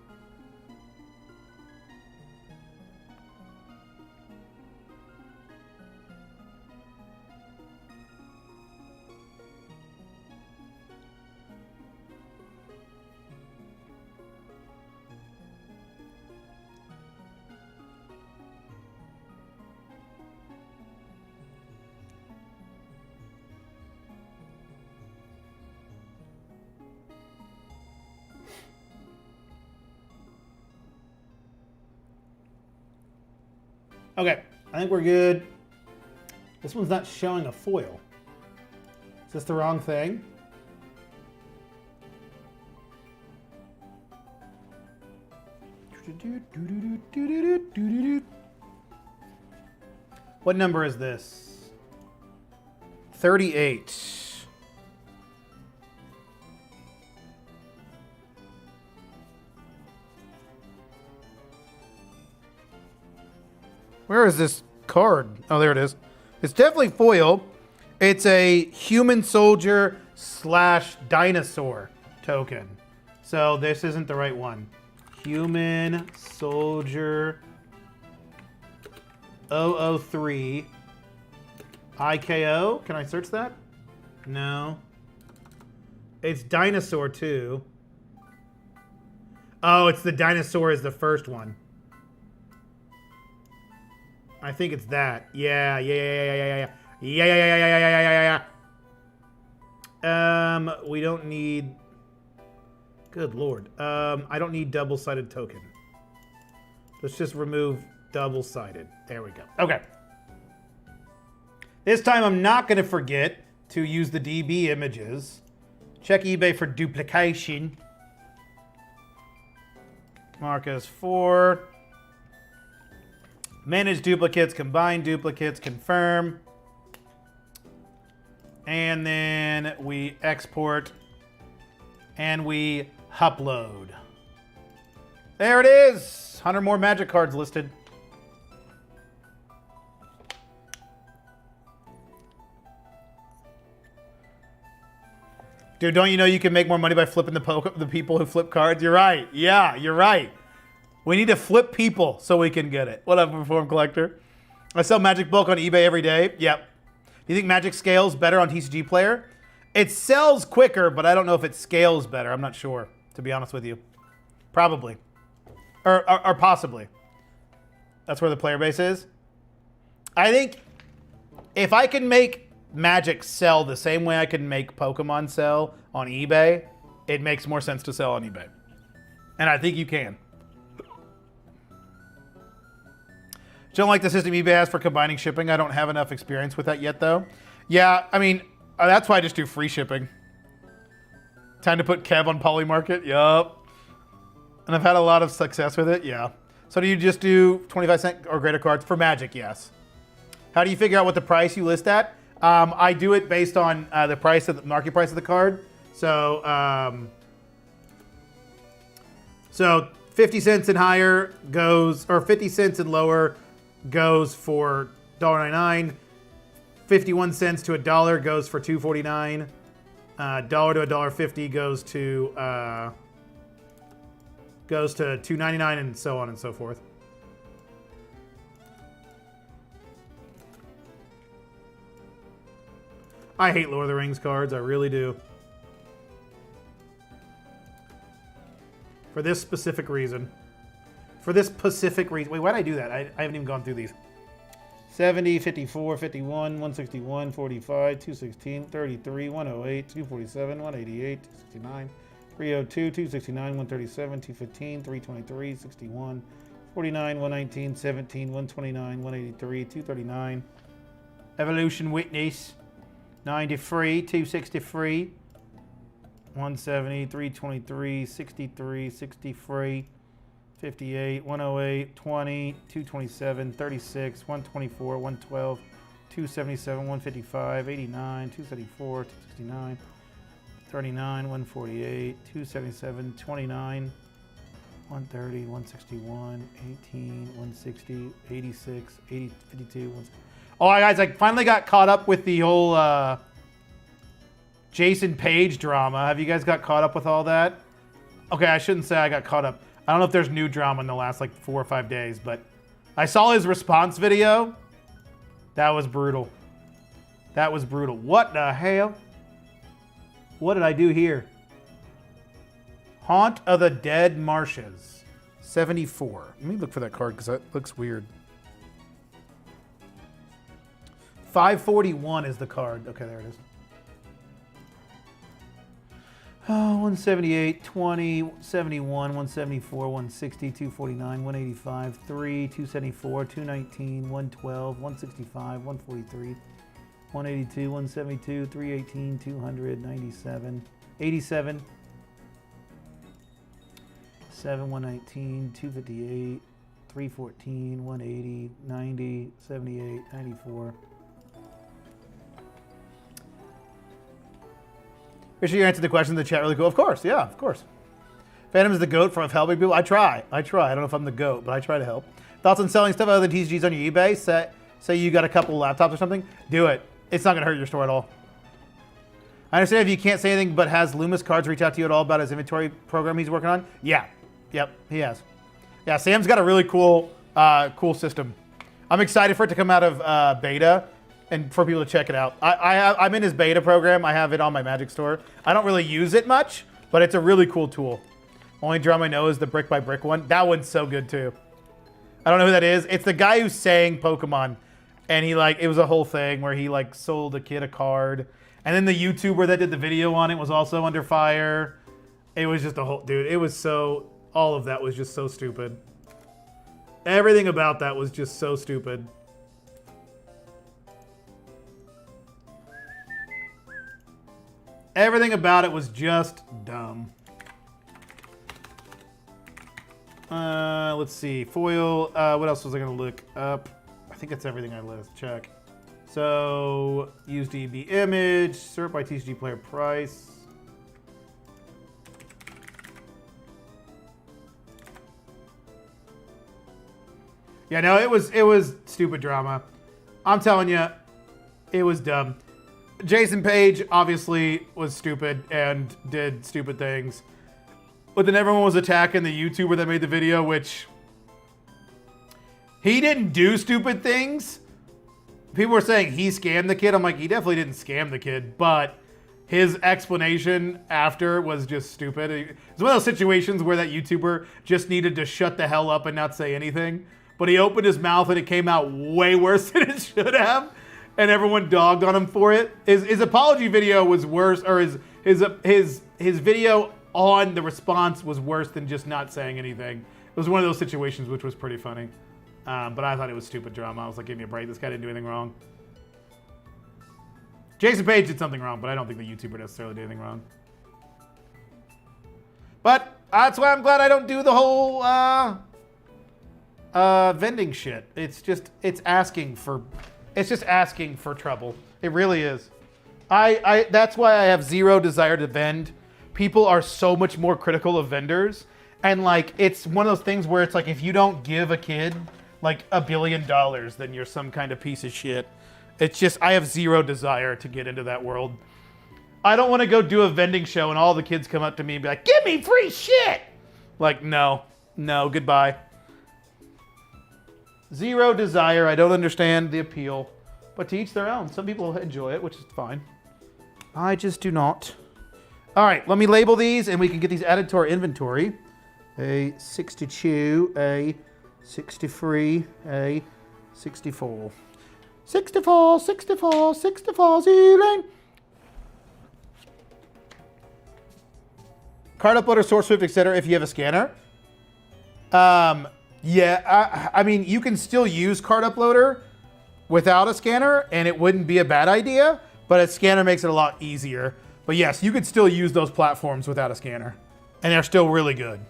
Okay, I think we're good. This one's not showing a foil. Is this the wrong thing? What number is this? 38. Where is this card? Oh, there it is. It's definitely foil. It's a human soldier / dinosaur token. So this isn't the right one. Human soldier 003 IKO. Can I search that? No. It's dinosaur too. Oh, it's the dinosaur is the first one. I think it's that. Yeah. We don't need. Good lord. I don't need double-sided token. Let's just remove double-sided. There we go. Okay. This time I'm not going to forget to use the DB images. Check eBay for duplication. Mark as 4. Manage duplicates, combine duplicates, confirm. And then we export and we upload. There it is. 100 more magic cards listed. Dude, don't you know you can make more money by flipping the people who flip cards? You're right. Yeah, you're right. We need to flip people so we can get it. What up, Reform Collector? I sell Magic Bulk on eBay every day. Yep. Do you think Magic scales better on TCG Player? It sells quicker, but I don't know if it scales better. I'm not sure, to be honest with you. Probably. Or possibly. That's where the player base is. I think if I can make Magic sell the same way I can make Pokemon sell on eBay, it makes more sense to sell on eBay. And I think you can. Don't like the system eBay has for combining shipping. I don't have enough experience with that yet, though. Yeah, I mean, that's why I just do free shipping. Time to put Kev on Polymarket? Yup. And I've had a lot of success with it? Yeah. So do you just do 25-cent or greater cards? For Magic, yes. How do you figure out what the price you list at? I do it based on the price of the market price of the card. So, so 50 cents and higher goes, or 50 cents and lower goes for $1.99. 51 cents to $1 goes for $2.49. $1 to $1.50 goes to $2.99, and so on and so forth. I hate Lord of the Rings cards. I really do. For this specific reason. For this specific reason. Wait, why did I do that? I haven't even gone through these. 70, 54, 51, 161, 45, 216, 33, 108, 247, 188, 269, 302, 269, 137, 215, 323, 61, 49, 119, 17, 129, 183, 239. Evolution Witness. 93, 263, 170, 323, 63, 63, 58, 108, 20, 227, 36, 124, 112, 277, 155, 89, 274, 269, 39, 148, 277, 29, 130, 161, 18, 160, 86, 80, 52, 160. Oh, guys, I finally got caught up with the whole Jason Page drama. Have you guys got caught up with all that? Okay, I shouldn't say I got caught up. I don't know if there's new drama in the last like 4 or 5 days, but I saw his response video. That was brutal. That was brutal. What the hell? What did I do here? Haunt of the Dead Marshes. 74. Let me look for that card because that looks weird. 541 is the card. Okay, there it is. Oh, 178, 20, 71, 174, 160, 249, 185, 3, 274, 219, 112, 165, 143, 182, 172, 318, 200, 97, 87, 7, 119, 258, 314, 180, 90, 78, 94. Make sure you answer the question in the chat really cool. Of course, yeah, of course. Phantom is the GOAT for helping people. I try. I don't know if I'm the GOAT, but I try to help. Thoughts on selling stuff other than TCGs on your eBay? Say you got a couple laptops or something. Do it. It's not going to hurt your store at all. I understand if you can't say anything, but has Loomis Cards reach out to you at all about his inventory program he's working on? Yeah. Yep, he has. Yeah, Sam's got a really cool cool system. I'm excited for it to come out of beta and for people to check it out. I'm in his beta program. I have it on my Magic store. I don't really use it much, but it's a really cool tool. Only drum I know is the brick by brick one. That one's so good too. I don't know who that is. It's the guy who sang Pokemon, and he it was a whole thing where he sold a kid a card, and then the YouTuber that did the video on it was also under fire. It was just a whole dude. It was so all of that was just so stupid. Everything about that was just so stupid. Everything about it was just dumb. Let's see. Foil. What else was I going to look up? I think that's everything I list. Check. So, use DB image. Sort by TCG player price. Yeah, no, it was stupid drama. I'm telling you, it was dumb. Jason Page obviously was stupid and did stupid things. But then everyone was attacking the YouTuber that made the video, which he didn't do stupid things. People were saying he scammed the kid. I'm like, he definitely didn't scam the kid, but his explanation after was just stupid. It's one of those situations where that YouTuber just needed to shut the hell up and not say anything. But he opened his mouth and it came out way worse than it should have. And everyone dogged on him for it. His apology video was worse, or his video on the response was worse than just not saying anything. It was one of those situations which was pretty funny. But I thought it was stupid drama. I was like, give me a break. This guy didn't do anything wrong. Jason Page did something wrong, but I don't think the YouTuber necessarily did anything wrong. But that's why I'm glad I don't do the whole vending shit. It's just asking for trouble. It really is. That's why I have zero desire to vend. People are so much more critical of vendors. And it's one of those things where it's if you don't give a kid $1 billion, then you're some kind of piece of shit. It's just, I have zero desire to get into that world. I don't want to go do a vending show and all the kids come up to me and be like, give me free shit. No, goodbye. Zero desire. I don't understand the appeal. But to each their own. Some people enjoy it, which is fine. I just do not. All right, let me label these and we can get these added to our inventory. A 62, a 63, a 64. 64, 64, 64, ceiling. Card uploader, source swift, etc. if you have a scanner. Yeah, I mean, you can still use card uploader without a scanner, and it wouldn't be a bad idea, but a scanner makes it a lot easier. But yes, you could still use those platforms without a scanner, and they're still really good.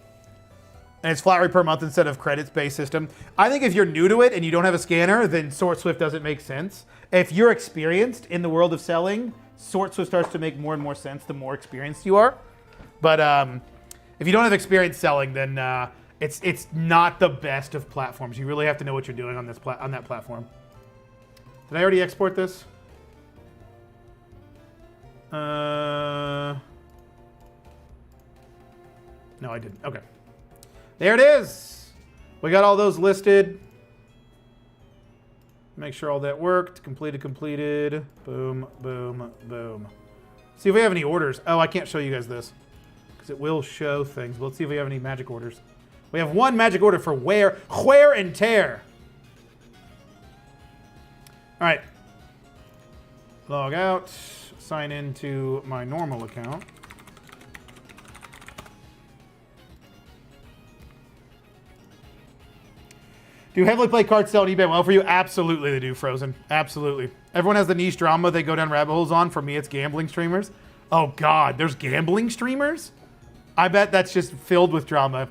And it's flat rate per month instead of credits-based system. I think if you're new to it and you don't have a scanner, then Sort Swift doesn't make sense. If you're experienced in the world of selling, Sort Swift starts to make more and more sense the more experienced you are. But if you don't have experience selling, then it's not the best of platforms. You really have to know what you're doing on that platform. Did I already export this? No, I didn't. Okay. There it is. We got all those listed. Make sure all that worked. Completed. Boom, boom, boom. See if we have any orders. Oh, I can't show you guys this because it will show things. But let's see if we have any magic orders. We have one magic order for wear and tear. All right. Log out. Sign into my normal account. Do heavily played cards sell on eBay well for you? Absolutely they do, Frozen. Absolutely. Everyone has the niche drama they go down rabbit holes on. For me, it's gambling streamers. Oh, God. There's gambling streamers? I bet that's just filled with drama.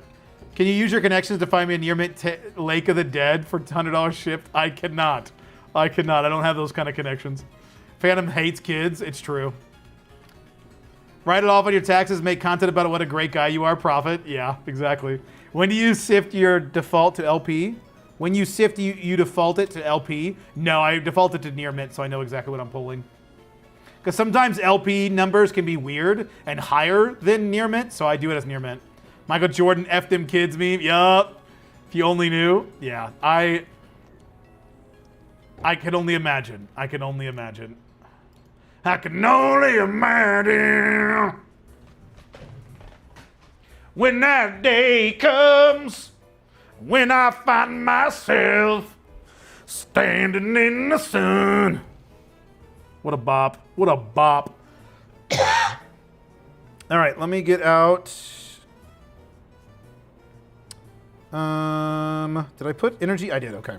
Can you use your connections to find me a near mint Lake of the Dead for $100 shipped? I cannot. I cannot. I don't have those kind of connections. Phantom hates kids. It's true. Write it off on your taxes. Make content about what a great guy you are. Profit. Yeah, exactly. When do you sift your default to LP? When you sift, you default it to LP. No, I default it to near mint, so I know exactly what I'm pulling. Because sometimes LP numbers can be weird and higher than near mint, so I do it as near mint. Michael Jordan, F them kids meme. Yup. If you only knew. Yeah, I can only imagine. I can only imagine. I can only imagine when that day comes, when I find myself standing in the sun. What a bop. What a bop. All right, let me get out. Did I put energy? I did, okay.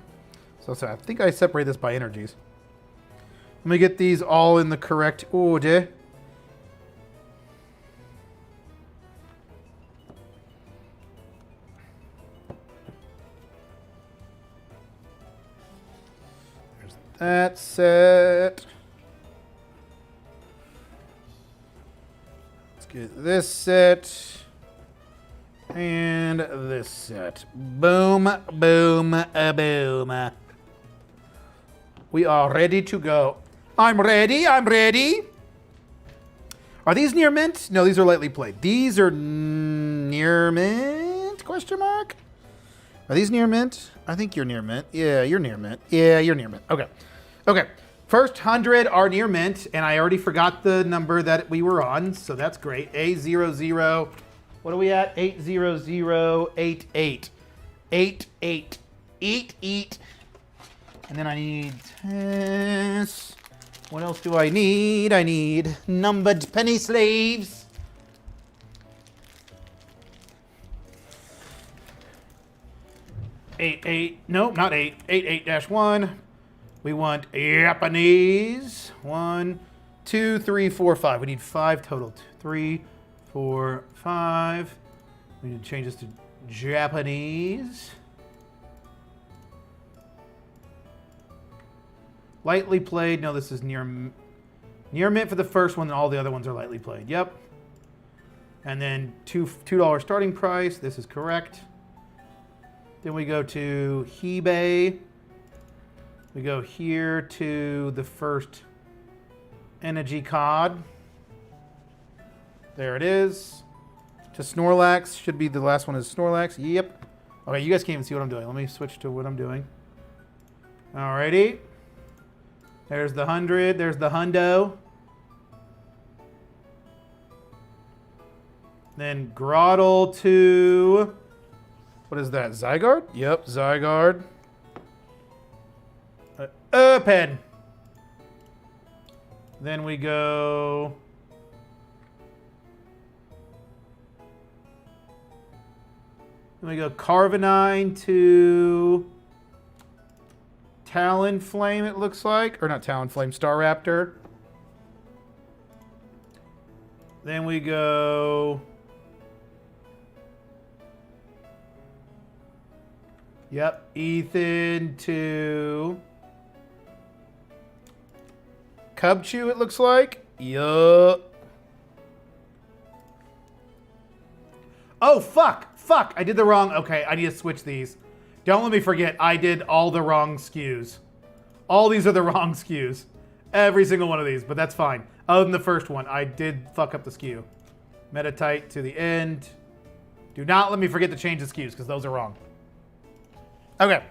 So I think I separated this by energies. Let me get these all in the correct order. There's that set. Let's get this set. And this set. Boom, boom, boom. We are ready to go. I'm ready, I'm ready. Are these near mint? No, these are lightly played. These are near mint? Question mark? Are these near mint? I think you're near mint. Yeah, you're near mint. Yeah, you're near mint. Okay. Okay. First 100 are near mint, and I already forgot the number that we were on, so that's great. A00. What are we at? 80088. 88. Eat. And then I need this. What else do I need? I need numbered penny sleeves. Eight. No, not 8. 88-1. We want Japanese. 1, 2, 3, 4, 5. We need 5 total. 3, 4, 5. We need to change this to Japanese. Lightly played. No, this is near mint for the first one, and all the other ones are lightly played. Yep. And then $2 starting price. This is correct. Then we go to eBay. We go here to the first energy card. There it is. To Snorlax. Should be the last one is Snorlax. Yep. Okay, you guys can't even see what I'm doing. Let me switch to what I'm doing. Alrighty. There's the 100. There's the hundo. Then Groddle to... What is that? Zygarde? Yep, Zygarde. Pen. Then we go... Then we go Carvanine to... Talonflame, it looks like. Or not Talonflame, Staraptor. Then we go... Yep, Ethan to... Cubchoo, it looks like. Yup. Oh, fuck. I did the wrong... Okay, I need to switch these. Don't let me forget, I did all the wrong SKUs. All these are the wrong SKUs. Every single one of these, but that's fine. Other than the first one, I did fuck up the SKU. Metatite to the end. Do not let me forget to change the SKUs, because those are wrong. Okay.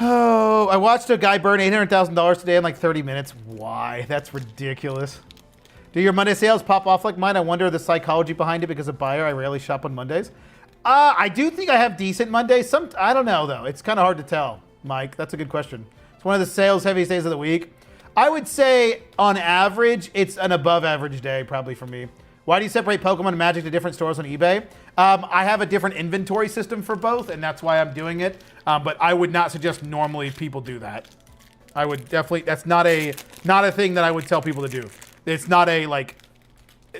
Oh, I watched a guy burn $800,000 today in like 30 minutes. Why? That's ridiculous. Do your Monday sales pop off like mine? I wonder the psychology behind it because a buyer, I rarely shop on Mondays. I do think I have decent Mondays. I don't know, though. It's kind of hard to tell, Mike. That's a good question. It's one of the sales heaviest days of the week. I would say, on average, it's an above average day, probably for me. Why do you separate Pokemon and Magic to different stores on eBay? I have a different inventory system for both, and that's why I'm doing it. But I would not suggest normally people do that. I would definitely, that's not a thing that I would tell people to do. It's not a, like,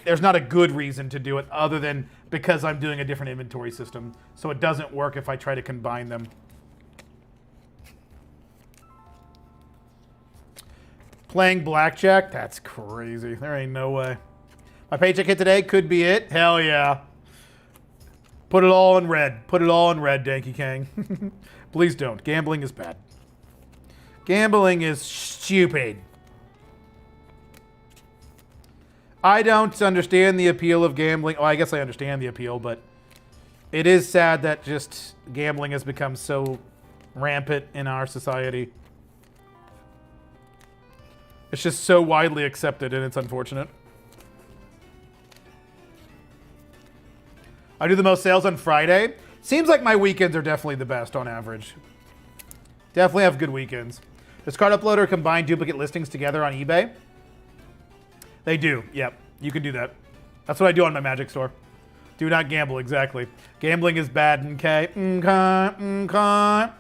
there's not a good reason to do it other than because I'm doing a different inventory system. So it doesn't work if I try to combine them. Playing blackjack? That's crazy. There ain't no way. My paycheck hit today. Could be it. Hell yeah. Put it all in red. Put it all in red, Danky Kang. Please don't. Gambling is bad. Gambling is stupid. I don't understand the appeal of gambling. Oh, I guess I understand the appeal, but it is sad that just gambling has become so rampant in our society. It's just so widely accepted, and it's unfortunate. I do the most sales on Friday. Seems like my weekends are definitely the best on average. Definitely have good weekends. Does Card Uploader combine duplicate listings together on eBay? They do. Yep. You can do that. That's what I do on my Magic store. Do not gamble. Exactly. Gambling is bad. Okay. Okay.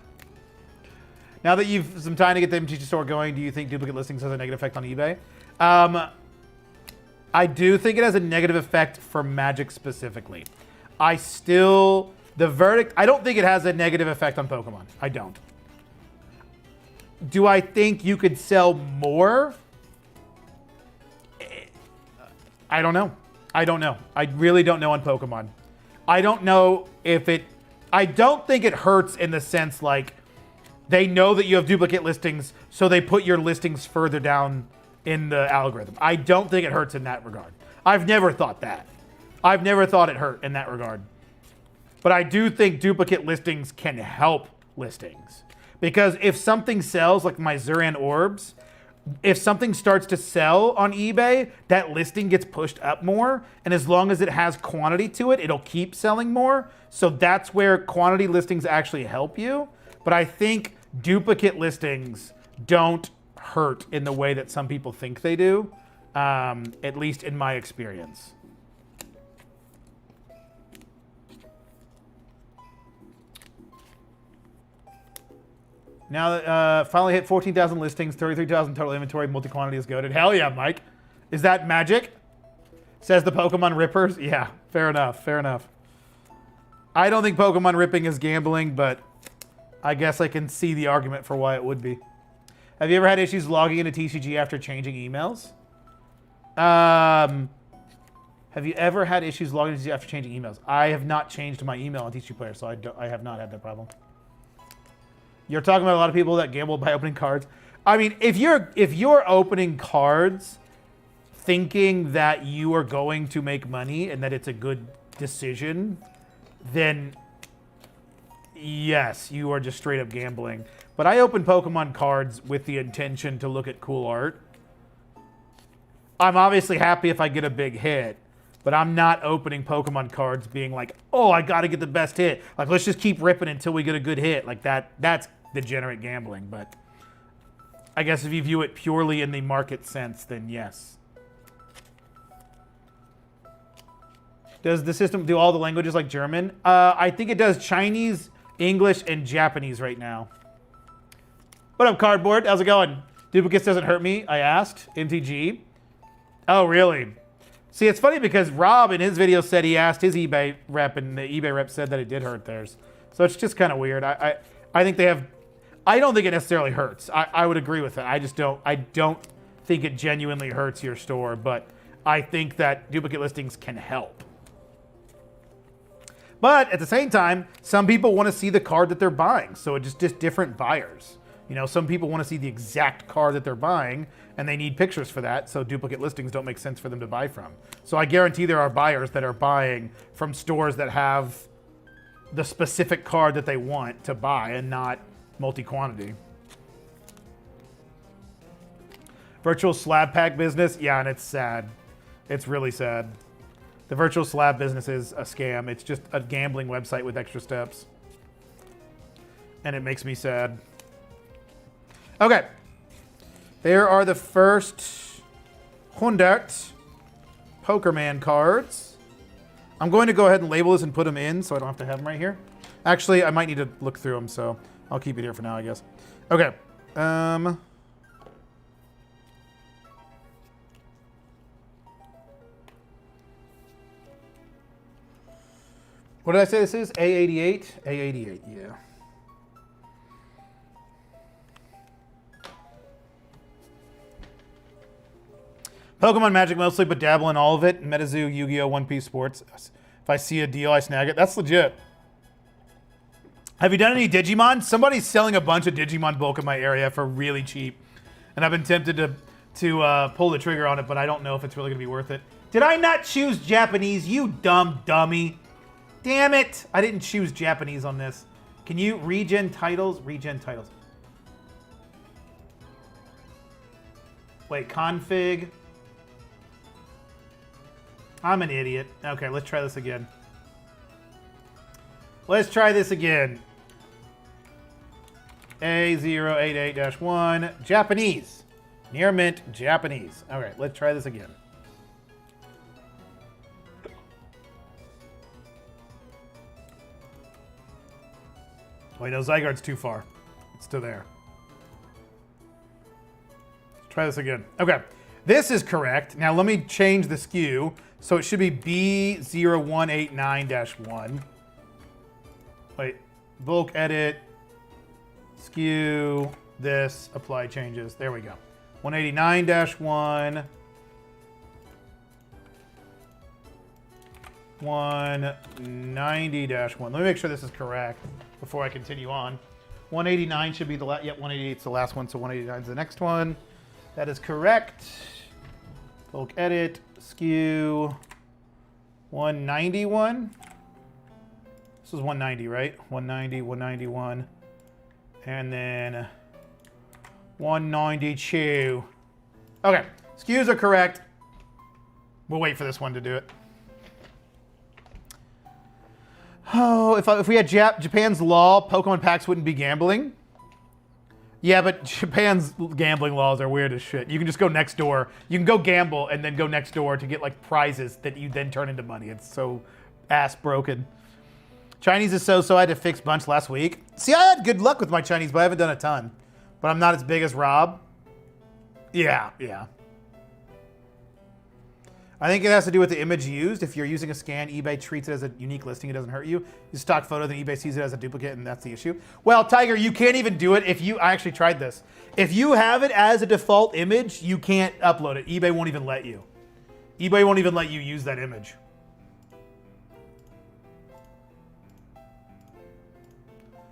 Now that you've some time to get the MTG store going, do you think duplicate listings has a negative effect on eBay? I do think it has a negative effect for Magic specifically. The verdict, I don't think it has a negative effect on Pokemon. I don't. Do I think you could sell more? I don't know. I don't know. I really don't know on Pokemon. I don't know if it... I don't think it hurts in the sense like they know that you have duplicate listings, so they put your listings further down in the algorithm. I don't think it hurts in that regard. I've never thought that. I've never thought it hurt in that regard. But I do think duplicate listings can help listings. Because if something sells, like my Zuran Orbs, if something starts to sell on eBay, that listing gets pushed up more. And as long as it has quantity to it, it'll keep selling more. So that's where quantity listings actually help you. But I think duplicate listings don't hurt in the way that some people think they do, at least in my experience. Now that finally hit 14,000 listings, 33,000 total inventory, multi-quantity is goated. Hell yeah, Mike. Is that magic? Says the Pokemon Rippers. Yeah, fair enough, fair enough. I don't think Pokemon ripping is gambling, but I guess I can see the argument for why it would be. Have you ever had issues logging into TCG after changing emails? Have you ever had issues logging into TCG after changing emails? I have not changed my email on TCG Player, so I have not had that problem. You're talking about a lot of people that gamble by opening cards. I mean, if you're opening cards thinking that you are going to make money and that it's a good decision, then yes, you are just straight up gambling. But I open Pokemon cards with the intention to look at cool art. I'm obviously happy if I get a big hit, but I'm not opening Pokemon cards being like, oh, I got to get the best hit. Like, let's just keep ripping until we get a good hit. Like that's degenerate gambling. But I guess if you view it purely in the market sense, then yes. Does the system do all the languages like German? I think it does Chinese, English, and Japanese right now. What up, Cardboard? How's it going? Duplicates doesn't hurt me, I asked. MTG. Oh, really? See, it's funny because Rob in his video said he asked his eBay rep, and the eBay rep said that it did hurt theirs. So it's just kind of weird. I think they have... I don't think it necessarily hurts. I would agree with that. I don't think it genuinely hurts your store, but I think that duplicate listings can help. But at the same time, some people want to see the card that they're buying. So it's just different buyers. You know, some people want to see the exact card that they're buying, and they need pictures for that, so duplicate listings don't make sense for them to buy from. So I guarantee there are buyers that are buying from stores that have the specific card that they want to buy and not multi-quantity. Virtual slab pack business? Yeah, and it's sad. It's really sad. The virtual slab business is a scam. It's just a gambling website with extra steps. And it makes me sad. Okay. There are the first 100 Pokerman cards. I'm going to go ahead and label this and put them in so I don't have to have them right here. Actually, I might need to look through them, so I'll keep it here for now, I guess. Okay. What did I say this is? A88? A88, yeah. Pokemon Magic mostly, but dabble in all of it. MetaZoo, Yu-Gi-Oh!, One Piece Sports. If I see a deal, I snag it. That's legit. Have you done any Digimon? Somebody's selling a bunch of Digimon bulk in my area for really cheap. And I've been tempted to pull the trigger on it, but I don't know if it's really going to be worth it. Did I not choose Japanese, you dumb dummy? Damn it. I didn't choose Japanese on this. Can you regen titles? Regen titles. Wait, config. I'm an idiot. Okay, let's try this again. Let's try this again. A088-1, Japanese. Near mint, Japanese. All right, let's try this again. Wait, no, Zygarde's too far. It's still there. Let's try this again. Okay, this is correct. Now let me change the SKU. So it should be B0189-1. Wait, bulk edit, SKU, this, apply changes. There we go. 189-1. 190-1. Let me make sure this is correct before I continue on. 189 should be the last. Yep, 188 is the last one, so 189 is the next one. That is correct. Bulk edit, SKU, 191. This is 190, right? 190, 191. And then 192. Okay, SKUs are correct. We'll wait for this one to do it. Oh, if we had Japan's law, Pokemon packs wouldn't be gambling. Yeah, but Japan's gambling laws are weird as shit. You can just go next door. You can go gamble and then go next door to get like prizes that you then turn into money. It's so ass broken. Chinese is so I had to fix bunch last week. See, I had good luck with my Chinese, but I haven't done a ton. But I'm not as big as Rob. Yeah. I think it has to do with the image used. If you're using a scan, eBay treats it as a unique listing. It doesn't hurt you. You stock photo, then eBay sees it as a duplicate, and that's the issue. Well, Tiger, you can't even do it if you... I actually tried this. If you have it as a default image, you can't upload it. eBay won't even let you. eBay won't even let you use that image.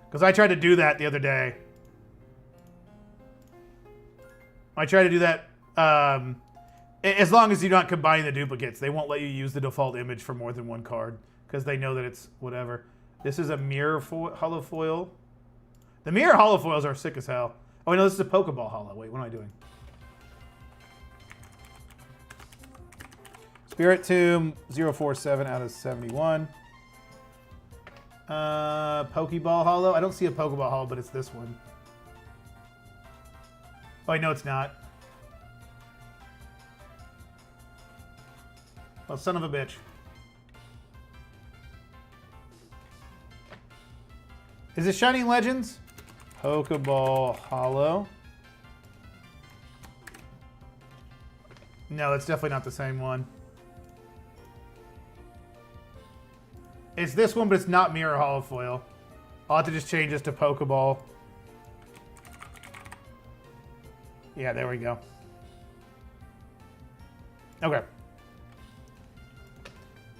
Because I tried to do that the other day. I tried to do that... as long as you're not combining the duplicates, they won't let you use the default image for more than one card because they know that it's whatever. This is a mirror hollow foil. The mirror hollow foils are sick as hell. Oh, no, this is a Pokeball hollow. Wait, what am I doing? Spirit Tomb, 047 out of 71. Pokeball hollow. I don't see a Pokeball hollow, but it's this one. Oh, I know it's not. Well, son of a bitch. Is it Shining Legends? Pokeball Hollow. No, it's definitely not the same one. It's this one, but it's not Mirror Hollow Foil. I'll have to just change this to Pokeball. Yeah, there we go. Okay.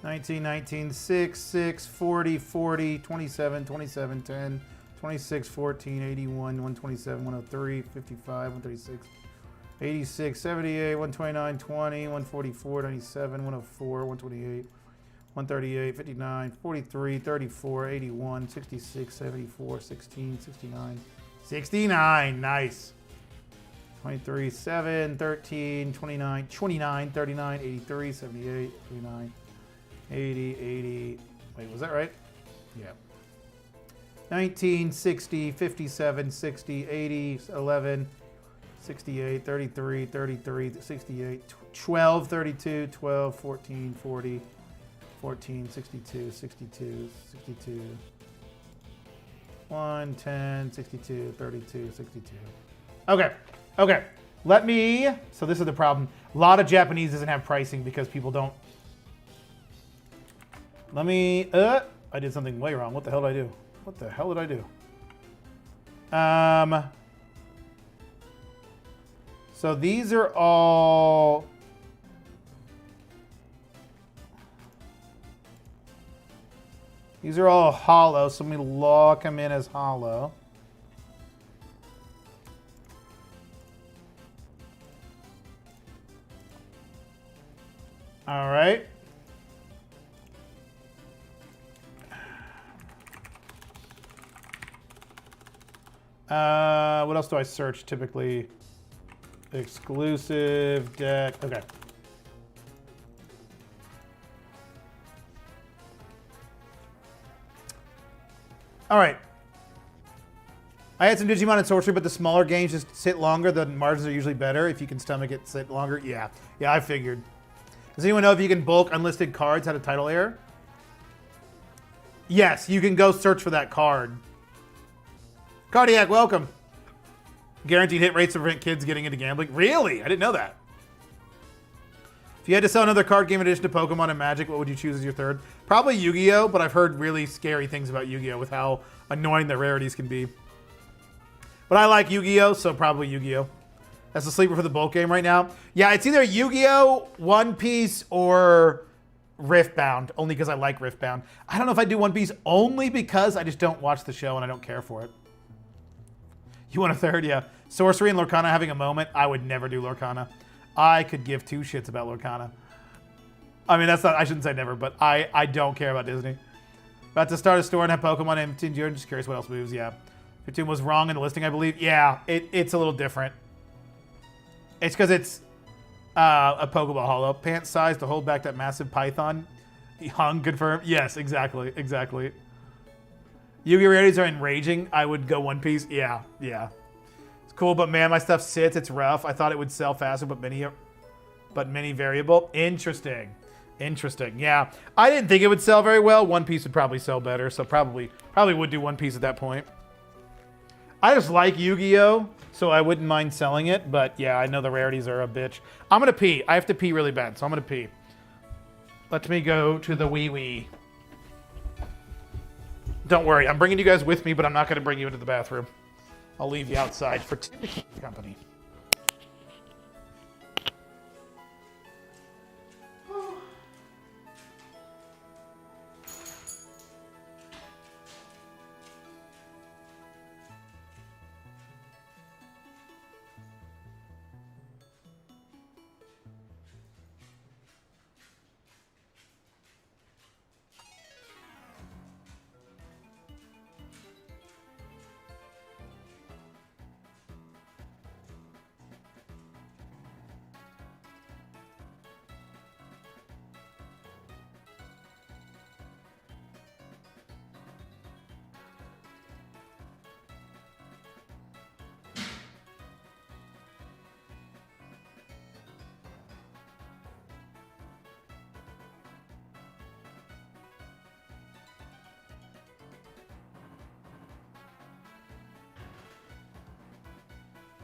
19, 19, 6, 6, 40, 40, 27, 27, 10, 26, 14, 81, 127, 103, 55, 136, 86, 78, 129, 20, 144, 97, 104, 128, 138, 59, 43, 34, 81, 66, 74, 16, 69, 69, nice. 23, 7, 13, 29, 29, 39, 83, 78, 39. 80, 80, wait, was that right? Yeah. 19, 60, 57, 60, 80, 11, 68, 33, 33, 68, 12, 32, 12, 14, 40, 14, 62, 62, 62, 1, 10, 62, 32, 62. Okay, okay. Let me, so this is the problem. A lot of Japanese doesn't have pricing because people don't. Let me, I did something way wrong. What the hell did I do? What the hell did I do? So these are all, hollow. So let me lock them in as hollow. All right. What else do I search typically? Exclusive deck. Okay. All right. I had some Digimon and Sorcery, but the smaller games just sit longer. The margins are usually better if you can stomach it sit longer. Yeah. Yeah, I figured. Does anyone know if you can bulk unlisted cards out of title error? Yes, you can go search for that card. Cardiac, welcome. Guaranteed hit rates to prevent kids getting into gambling. Really? I didn't know that. If you had to sell another card game in addition to Pokemon and Magic, what would you choose as your third? Probably Yu-Gi-Oh, but I've heard really scary things about Yu-Gi-Oh with how annoying the rarities can be. But I like Yu-Gi-Oh, so probably Yu-Gi-Oh. That's the sleeper for the bulk game right now. Yeah, it's either Yu-Gi-Oh, One Piece, or Riftbound, only because I like Riftbound. I don't know if I do One Piece only because I just don't watch the show and I don't care for it. You want a third? Yeah. Sorcery and Lorcana having a moment. I would never do Lorcana. I could give two shits about Lorcana. I mean, that's not, I shouldn't say never, but I don't care about Disney. About to start a store and have Pokemon and you're just curious what else moves. Yeah. Your team was wrong in the listing, I believe. Yeah, it's a little different. It's because it's a Pokeball Hollow. Pants size to hold back that massive python. Hung confirmed. Yes, exactly. Exactly. Yu-Gi-Oh! Rarities are enraging. I would go One Piece. Yeah, yeah. It's cool, but man, my stuff sits. It's rough. I thought it would sell faster, but many variable. Interesting. Interesting. Yeah. I didn't think it would sell very well. One Piece would probably sell better, so probably would do One Piece at that point. I just like Yu-Gi-Oh! So I wouldn't mind selling it, but yeah, I know the rarities are a bitch. I'm gonna pee. I have to pee really bad, so I'm gonna pee. Let me go to the wee-wee. Don't worry, I'm bringing you guys with me, but I'm not going to bring you into the bathroom. I'll leave you outside for company.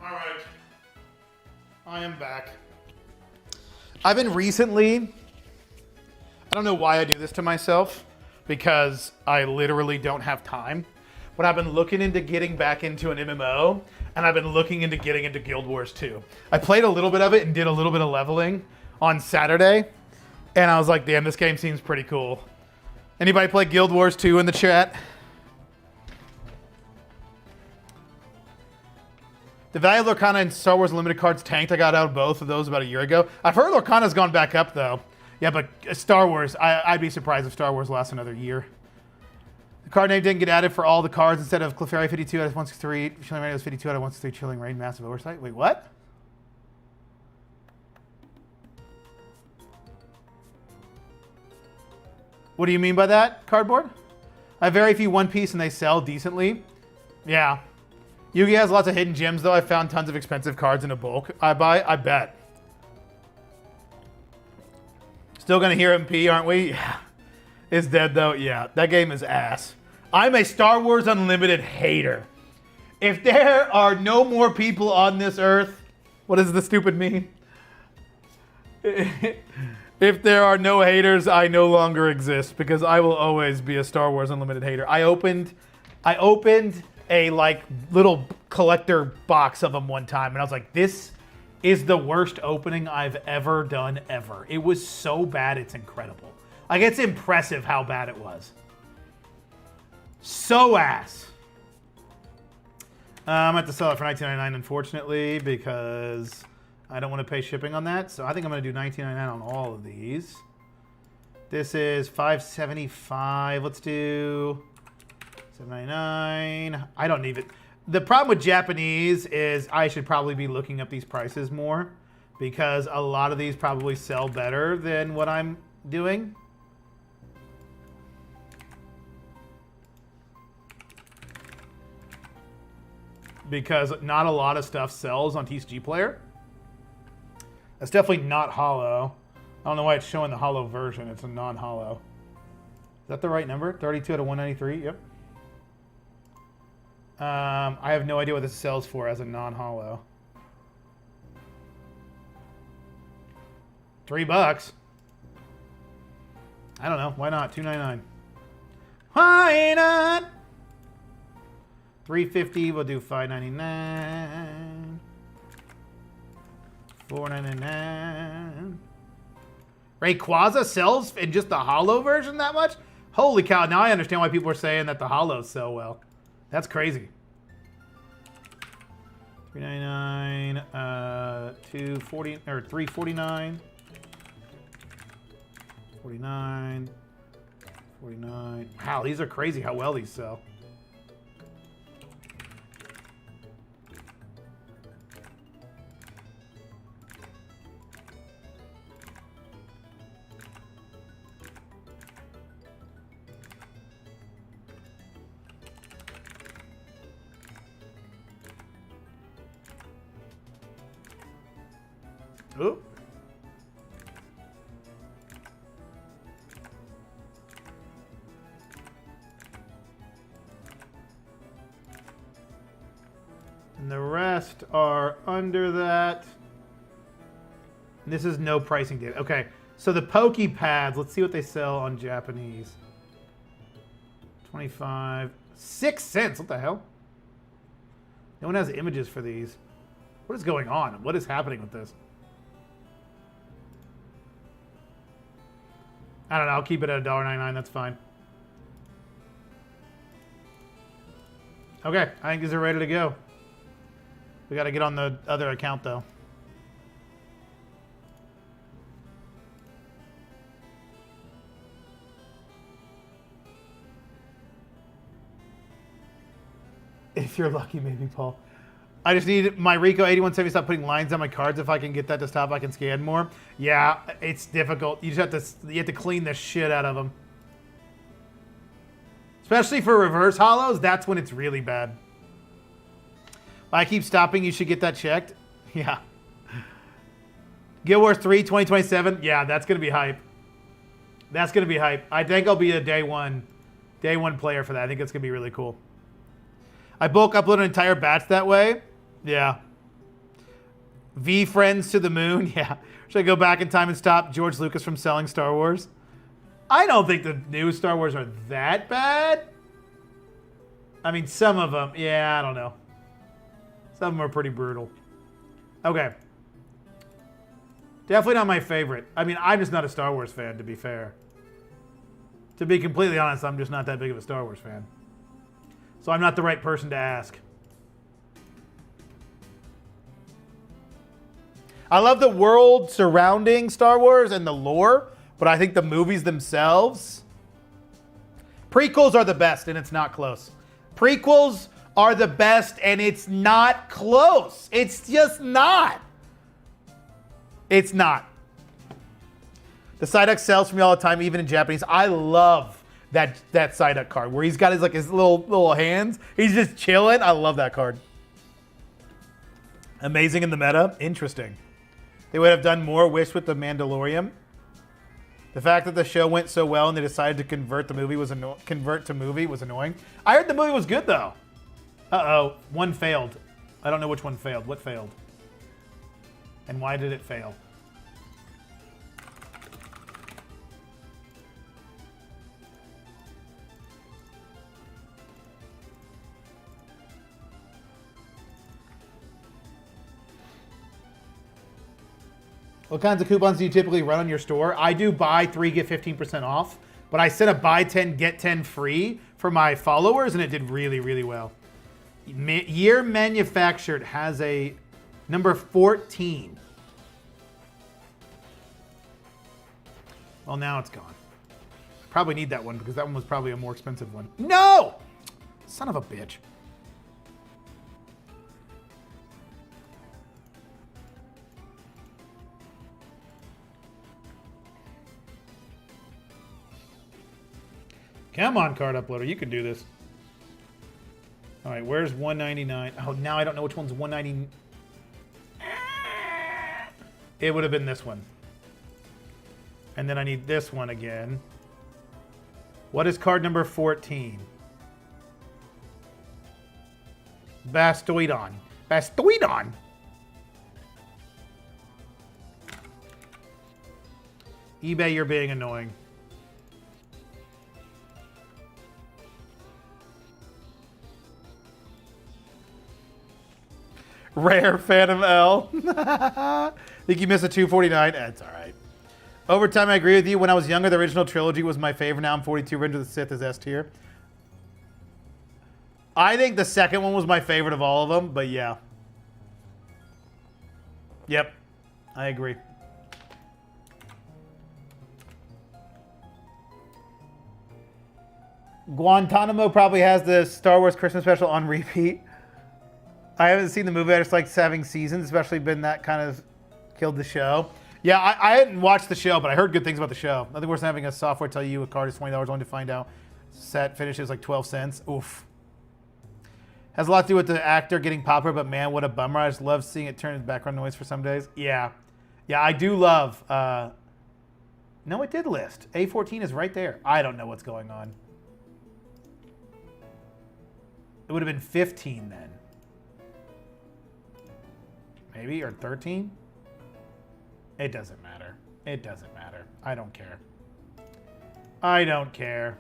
All right, I am back. I've been recently, I don't know why I do this to myself, because I literally don't have time, but I've been looking into getting back into an MMO, and I've been looking into getting into Guild Wars 2. I played a little bit of it and did a little bit of leveling on Saturday, and I was like, damn, this game seems pretty cool. Anybody play Guild Wars 2 in the chat? The value of Lorcana and Star Wars Limited cards tanked. I got out of both of those about a year ago. I've heard Lorcana's gone back up, though. Yeah, but Star Wars, I'd be surprised if Star Wars lasts another year. The card name didn't get added for all the cards instead of Clefairy 52 out of 163. Chilling Rain was 52 out of 163. Chilling Rain, massive oversight. Wait, what? What do you mean by that, Cardboard? I have very few One Piece and they sell decently. Yeah. Yu-Gi has lots of hidden gems, though. I found tons of expensive cards in a bulk I buy. I bet. Still gonna hear him pee, aren't we? Yeah. It's dead, though. Yeah, that game is ass. I'm a Star Wars Unlimited hater. If there are no more people on this earth, what does the stupid mean? If there are no haters, I no longer exist because I will always be a Star Wars Unlimited hater. I opened a like little collector box of them one time and I was like, this is the worst opening I've ever done ever. It was so bad, it's incredible. Like, it's impressive how bad it was. So ass. I'm going to have to sell it for $19.99, unfortunately, because I don't want to pay shipping on that. So I think I'm going to do $19.99 on all of these. This is $5.75. Let's do $7.99. I don't need it. The problem with Japanese is I should probably be looking up these prices more because a lot of these probably sell better than what I'm doing. Because not a lot of stuff sells on TCG Player. That's definitely not hollow. I don't know why it's showing the hollow version. It's a non-hollow. Is that the right number? 32 out of 193? Yep. I have no idea what this sells for as a non-hollow. $3. I don't know. Why not? $2.99. Why not? $3.50. We'll do $5.99. $4.99. Rayquaza sells in just the hollow version that much? Holy cow! Now I understand why people are saying that the hollows sell well. That's crazy. $3.99, $2.40 or $3.49, $49, $49. Wow, these are crazy how well these sell. Ooh. And the rest are under that. And this is no pricing data. Okay, so the Poke Pads, let's see what they sell on Japanese. 25, 6 cents. What the hell? No one has images for these. What is going on? What is happening with this? I don't know. I'll keep it at $1.99. That's fine. Okay. I think these are ready to go. We got to get on the other account, though. If you're lucky, maybe, Paul. I just need my Rico 8170 stop putting lines on my cards. If I can get that to stop, I can scan more. Yeah, it's difficult. You have to clean the shit out of them. Especially for reverse hollows, that's when it's really bad. I keep stopping. You should get that checked. Yeah. Guild Wars 3 2027. Yeah, that's gonna be hype. That's gonna be hype. I think I'll be a day one player for that. I think it's gonna be really cool. I bulk upload an entire batch that way. Yeah. V Friends to the Moon. Yeah. Should I go back in time and stop George Lucas from selling Star Wars? I don't think the new Star Wars are that bad. I mean, some of them. Yeah, I don't know. Some of them are pretty brutal. Okay. Definitely not my favorite. I mean, I'm just not a Star Wars fan, to be fair. To be completely honest, I'm just not that big of a Star Wars fan. So I'm not the right person to ask. I love the world surrounding Star Wars and the lore, but I think the movies themselves... Prequels are the best, and it's not close. Prequels are the best, and it's not close. It's just not. It's not. The Psyduck sells for me all the time, even in Japanese. I love that Psyduck card where he's got his little hands. He's just chilling. I love that card. Amazing in the meta? Interesting. They would have done more Wish with The Mandalorian. The fact that the show went so well and they decided to convert to movie was annoying. I heard the movie was good though. Uh-oh, one failed. I don't know which one failed. What failed? And why did it fail? What kinds of coupons do you typically run on your store? I do buy 3, get 15% off, but I set a buy 10, get 10 free for my followers, and it did really, really well. Year manufactured has a number 14. Well, now it's gone. Probably need that one because that one was probably a more expensive one. No! Son of a bitch. Come on, card uploader. You can do this. All right, where's 199? Oh, now I don't know which one's 190. It would have been this one. And then I need this one again. What is card number 14? Bastoidon. Bastoidon! eBay, you're being annoying. Rare Phantom L. Think you missed a 249? That's all right. Over time, I agree with you. When I was younger, the original trilogy was my favorite. Now I'm 42. Revenge of the Sith is S tier. I think the second one was my favorite of all of them, but yeah. Yep, I agree. Guantanamo probably has the Star Wars Christmas special on repeat. I haven't seen the movie. I just like having seasons, especially been that kind of killed the show. Yeah, I hadn't watched the show, but I heard good things about the show. Nothing worse than having a software tell you a card is $20 only to find out set finishes like 12 cents. Oof. Has a lot to do with the actor getting popular, but man, what a bummer. I just love seeing it turn into background noise for some days. Yeah. Yeah, I do love... No, it did list. A14 is right there. I don't know what's going on. It would have been 15 then. Maybe, or 13? It doesn't matter. It doesn't matter. I don't care. I don't care.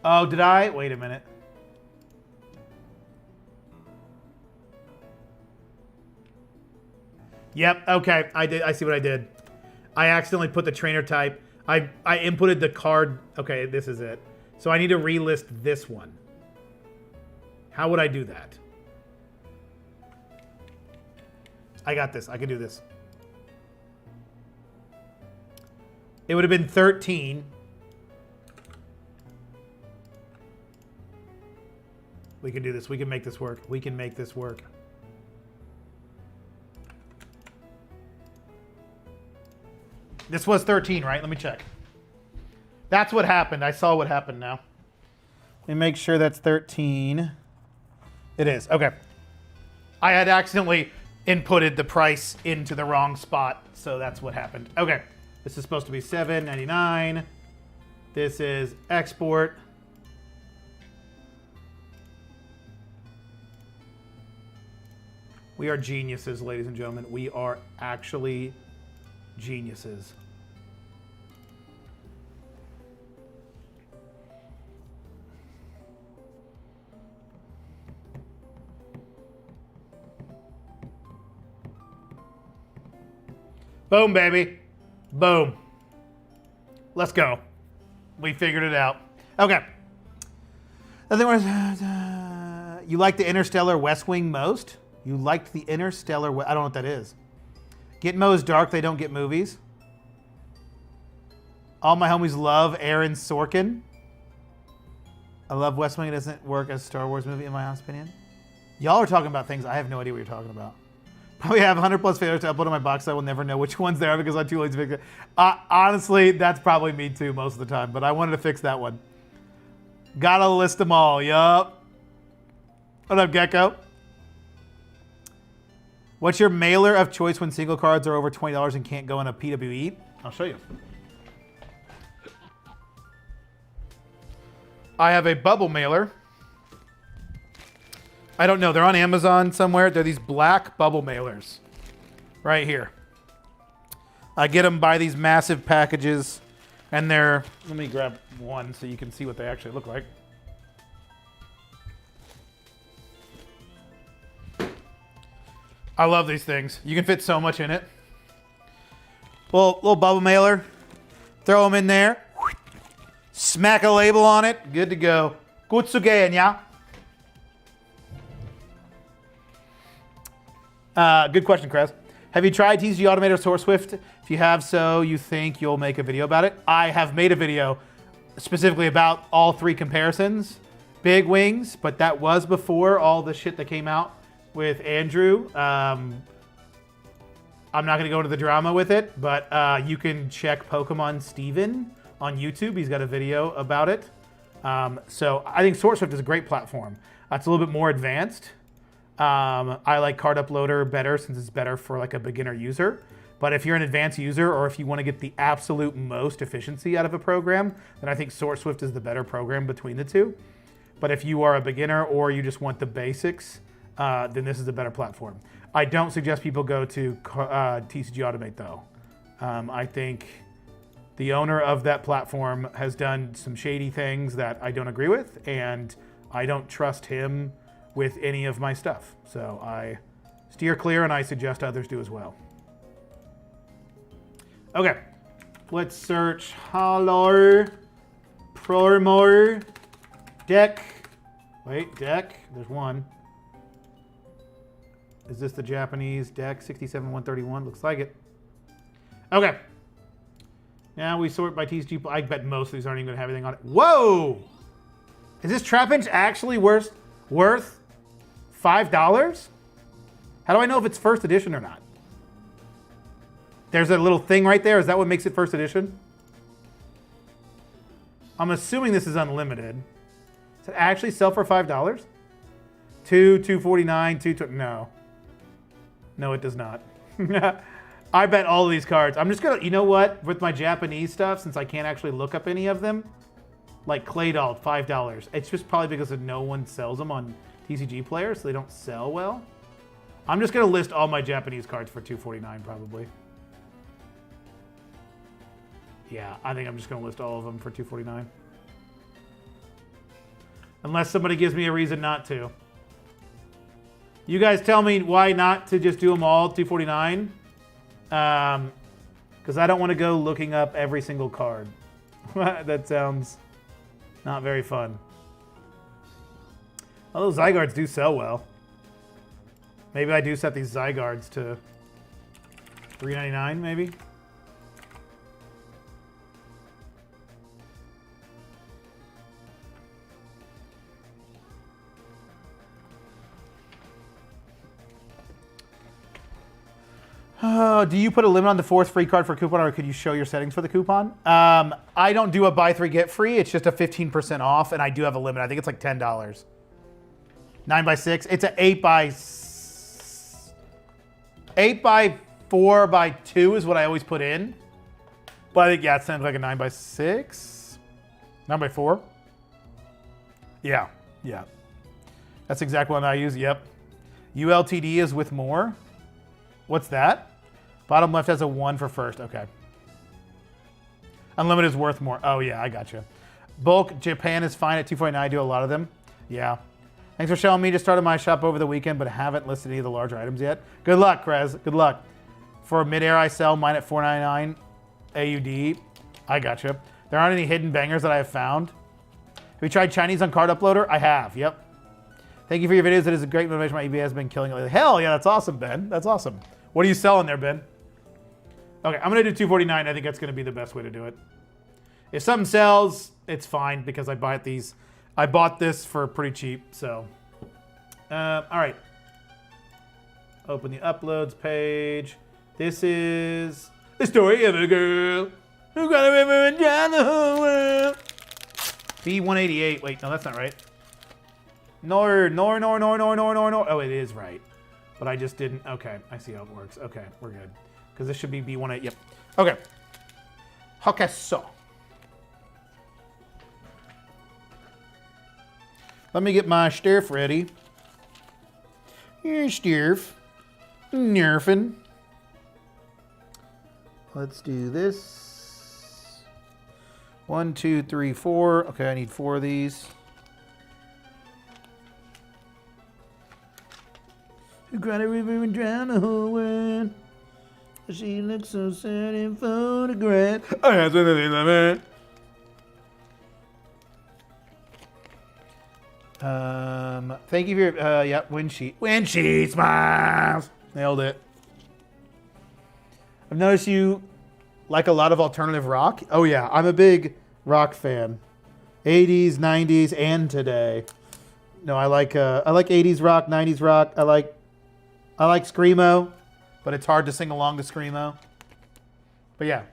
Oh, did I? Wait a minute. Yep, okay. I did. I see what I did. I accidentally put the trainer type. I inputted the card. Okay, this is it. So I need to relist this one. How would I do that? I got this. I can do this. It would have been 13. We can do this. We can make this work. We can make this work. This was 13, right? Let me check. That's what happened. I saw what happened now. Let me make sure that's 13. It is. Okay. I had accidentally inputted the price into the wrong spot, so that's what happened. Okay. This is supposed to be $7.99. This is export. We are geniuses, ladies and gentlemen. We are actually geniuses. Boom, baby. Boom. Let's go. We figured it out. Okay. You like the Interstellar West Wing most? You liked the Interstellar... I don't know what that is. Gitmo's dark. They don't get movies. All my homies love Aaron Sorkin. I love West Wing. It doesn't work as a Star Wars movie, in my honest opinion. Y'all are talking about things I have no idea what you're talking about. Probably have 100 plus favorites to upload on my box. I will never know which ones they are because I'm too lazy to fix it. Honestly, that's probably me too most of the time, but I wanted to fix that one. Gotta list them all. Yup. What up, Gecko? What's your mailer of choice when single cards are over $20 and can't go in a PWE? I'll show you. I have a bubble mailer. I don't know. They're on Amazon somewhere. They're these black bubble mailers right here. I get them by these massive packages, and they're... Let me grab one so you can see what they actually look like. I love these things. You can fit so much in it. Little bubble mailer. Throw them in there. Smack a label on it. Good to go. Good to gehen, yeah? Good question, Chris. Have you tried TCG Automator or Source Swift? If you have so, you think you'll make a video about it? I have made a video specifically about all three comparisons. Big wings, but that was before all the shit that came out with Andrew. I'm not going to go into the drama with it, but you can check Pokemon Steven on YouTube. He's got a video about it. So I think Source Swift is a great platform. It's a little bit more advanced. I like Card Uploader better since it's better for like a beginner user. But if you're an advanced user or if you want to get the absolute most efficiency out of a program, then I think Source Swift is the better program between the two. But if you are a beginner or you just want the basics, then this is a better platform. I don't suggest people go to TCG Automate though. I think the owner of that platform has done some shady things that I don't agree with, and I don't trust him with any of my stuff. So I steer clear, and I suggest others do as well. Okay, let's search Hello Promo deck. Wait, deck, there's one. Is this the Japanese deck? 67-131, looks like it. Okay. Now we sort by TCG. I bet most of these aren't even gonna have anything on it. Whoa! Is this Trapinch actually worth $5? How do I know if it's first edition or not? There's a little thing right there. Is that what makes it first edition? I'm assuming this is unlimited. Does it actually sell for $5? $2.49, no. No, it does not. I bet all of these cards. I'm just gonna, you know what? With my Japanese stuff, since I can't actually look up any of them, like Claydol, $5. It's just probably because no one sells them on TCG Player, so they don't sell well. I'm just gonna list all my Japanese cards for $2.49 probably. Yeah, I think I'm just gonna list all of them for $2.49. Unless somebody gives me a reason not to. You guys tell me why not to just do them all $2.49. Because I don't want to go looking up every single card. That sounds not very fun. Although Zygardes do sell well. Maybe I do set these Zygardes to $3.99 maybe. Do you put a limit on the fourth free card for coupon, or could you show your settings for the coupon? I don't do a buy three, get free. It's just a 15% off, and I do have a limit. I think it's like $10. 9x6. It's an 8x4x2 is what I always put in. But I think, yeah, it sounds like a 9x6. 9x4. Yeah. That's exactly what I use, yep. ULTD is with more. What's that? Bottom left has a 1 for first. Okay. Unlimited is worth more. Oh, yeah, I gotcha. Bulk, Japan is fine at $2.49. I do a lot of them. Yeah. Thanks for showing me. Just started my shop over the weekend, but haven't listed any of the larger items yet. Good luck, Krez. Good luck. For mid-air, I sell mine at $4.99 AUD. I gotcha. There aren't any hidden bangers that I have found. Have you tried Chinese on Card Uploader? I have, yep. Thank you for your videos. It is a great motivation. My EBA has been killing it lately. Hell yeah, that's awesome, Ben. That's awesome. What are you selling there, Ben? Okay, I'm going to do $2.49. I think that's going to be the best way to do it. If something sells, it's fine because I bought these. I bought this for pretty cheap, so. All right. Open the uploads page. This is the story of a girl who got a river and down the whole world. B188. Wait, no, that's not right. Nor. Oh, it is right. But I just didn't. Okay, I see how it works. Okay, we're good. Because this should be B18. Yep. Okay. Okay, so. Let me get my stirf ready. Here, stirf. Nerfing. Let's do this. 1, 2, 3, 4. Okay, I need 4 of these. You cried a river and drowned the whole world. She looks so sad in photograph. Thank you for your, yep, when she smiles. Nailed it. I've noticed you like a lot of alternative rock. Oh yeah, I'm a big rock fan. 80s, 90s, and today. No, I like 80s rock, 90s rock. I like screamo, but it's hard to sing along to screamo. But yeah,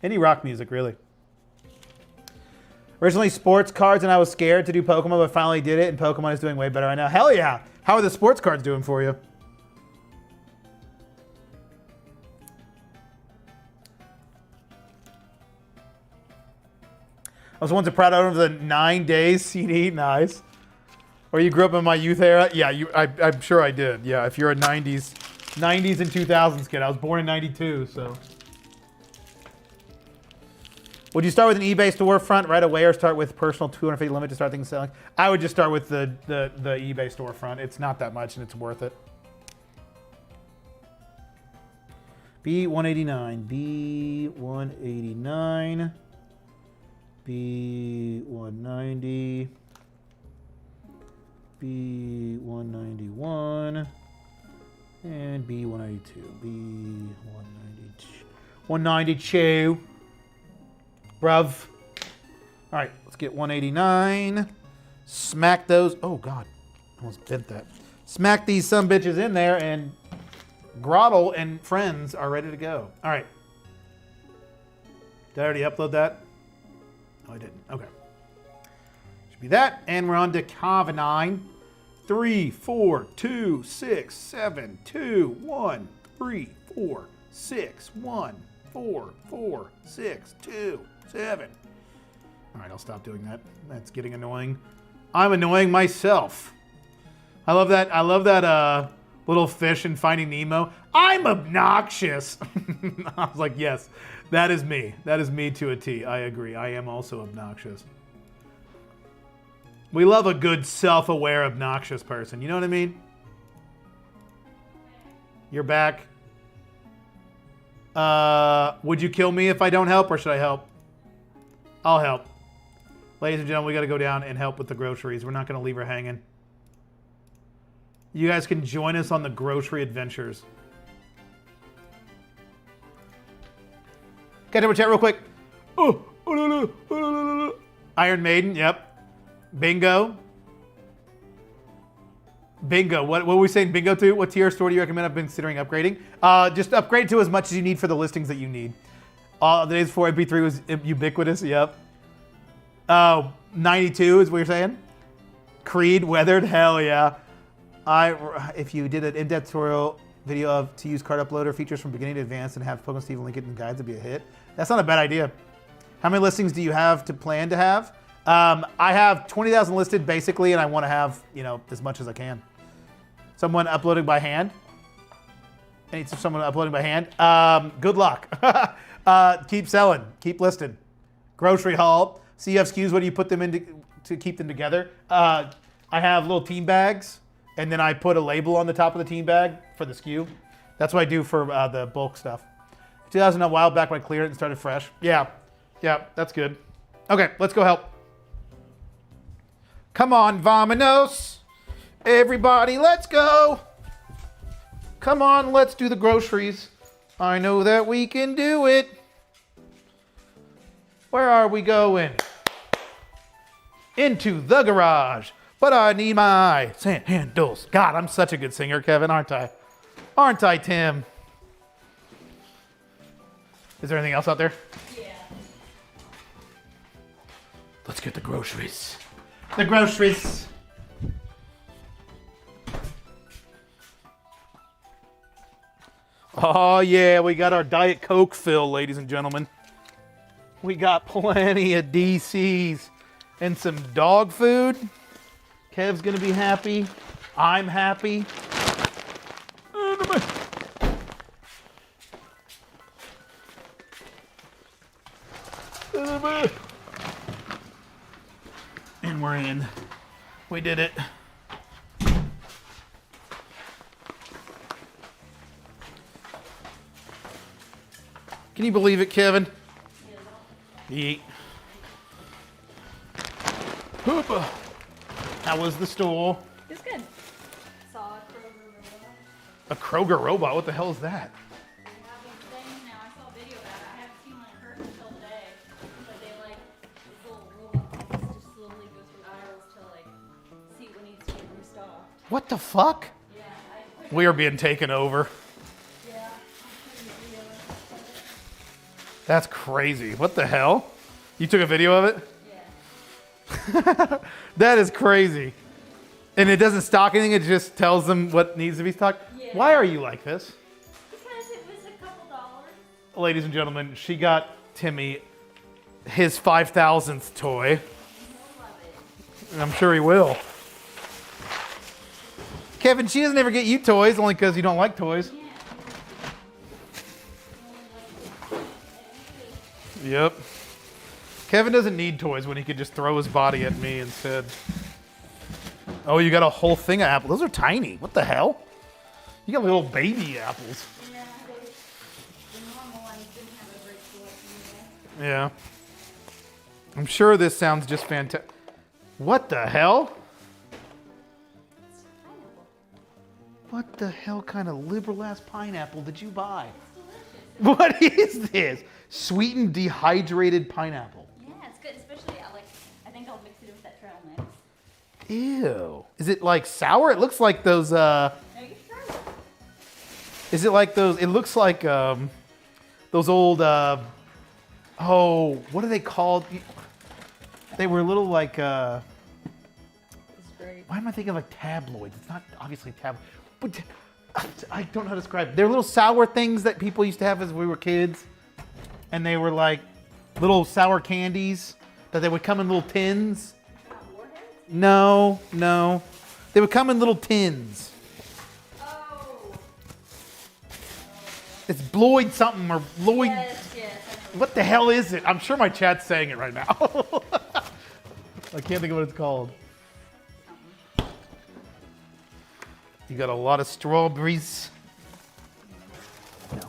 any rock music really. Originally sports cards, and I was scared to do Pokemon, but finally did it, and Pokemon is doing way better right now. Hell yeah! How are the sports cards doing for you? I was once a proud owner of the 9 Days CD. Nice. Or you grew up in my youth era? Yeah, I'm sure I did. Yeah, if you're a 90s and 2000s kid. I was born in 92, so. Would you start with an eBay storefront right away or start with personal 250 limit to start things selling? I would just start with the eBay storefront. It's not that much and it's worth it. B189, B189, B190, B191, and B192, B192, 192. Bruv. All right, let's get 189. Smack those. Oh, God. I almost bent that. Smack these sumbitches in there, and Grottle and friends are ready to go. All right. Did I already upload that? No, I didn't. Okay. Should be that. And we're on to Kavanine. 3, 4, 2, 6, 7, 2, 1, 3, 4, 6, 1, 4, 4, 6, 2, 7. All right, I'll stop doing that. That's getting annoying. I'm annoying myself. I love that little fish in Finding Nemo. I'm obnoxious. I was like, yes, that is me. That is me to a T. I agree. I am also obnoxious. We love a good self-aware, obnoxious person. You know what I mean? You're back. Would you kill me if I don't help, or should I help? I'll help. Ladies and gentlemen, we got to go down and help with the groceries. We're not going to leave her hanging. You guys can join us on the grocery adventures. Okay, double chat real quick. Iron Maiden, yep. Bingo. Bingo. What were we saying bingo to? What tier store do you recommend? I've been considering upgrading. Just upgrade to as much as you need for the listings that you need. The days before MP3 was ubiquitous. Yep. 92 is what you're saying? Creed, weathered, hell yeah. If you did an in-depth tutorial video of to use card uploader features from beginning to advanced and have Pokemon Steve link it in guides, it'd be a hit. That's not a bad idea. How many listings do you have to plan to have? I have 20,000 listed basically, and I want to have, as much as I can. Someone uploading by hand. I need someone uploading by hand. Good luck. Keep selling. Keep listing. Grocery haul. CF SKUs, what do you put them into to keep them together? I have little team bags, and then I put a label on the top of the team bag for the SKU. That's what I do for the bulk stuff. 2000 a while back when I cleared it and started fresh. Yeah, that's good. Okay, let's go help. Come on, Vamanos. Everybody, let's go. Come on, let's do the groceries. I know that we can do it. Where are we going? Into the garage. But I need my sandals. God, I'm such a good singer, Kevin, aren't I? Aren't I, Tim? Is there anything else out there? Yeah. Let's get the groceries. The groceries. Oh, yeah, we got our Diet Coke fill, ladies and gentlemen. We got plenty of DCs and some dog food. Kev's gonna be happy. I'm happy. And we're in. We did it. Can you believe it, Kevin? Yeet. Hoopa. How was the store? It's good. Saw a Kroger robot. A Kroger robot? What the hell is that? They have these things now. I saw a video about it. I haven't seen one in person until today. But they like this little robot that just slowly goes through aisles to like see what needs to be restocked. What the fuck? Yeah, We are being taken over. yeah. That's crazy. What the hell? You took a video of it? Yeah. That is crazy. And it doesn't stock anything, it just tells them what needs to be stocked? Yeah. Why are you like this? Because it was a couple dollars. Ladies and gentlemen, she got Timmy his 5,000th toy. He'll love it. And I'm sure he will. Kevin, she doesn't ever get you toys only because you don't like toys. Yeah. Yep. Kevin doesn't need toys when he could just throw his body at me instead. Oh, you got a whole thing of apples. Those are tiny. What the hell? You got little baby apples. Yeah, the normal ones didn't have a great selection either. Yeah. I'm sure this sounds just fantastic. What the hell? It's pineapple. What the hell kind of liberal ass pineapple did you buy? It's delicious. What is this? Sweetened dehydrated pineapple. Yeah, it's good, especially I think I'll mix it with that trail mix. Ew. Is it like sour? It looks like those, No, you should try it. is it like those, it looks like those old, oh, what are they called? They were little like, It's great. why am I thinking of like tabloids? It's not obviously tabloid, but I don't know how to describe it. They're little sour things that people used to have as we were kids. And they were like little sour candies that they would come in little tins. Warheads? No, no. They would come in little tins. Oh. It's Bloyd something or Lloyd. Yes, yes. I know. What the hell is it? I'm sure my chat's saying it right now. I can't think of what it's called. You got a lot of strawberries. No.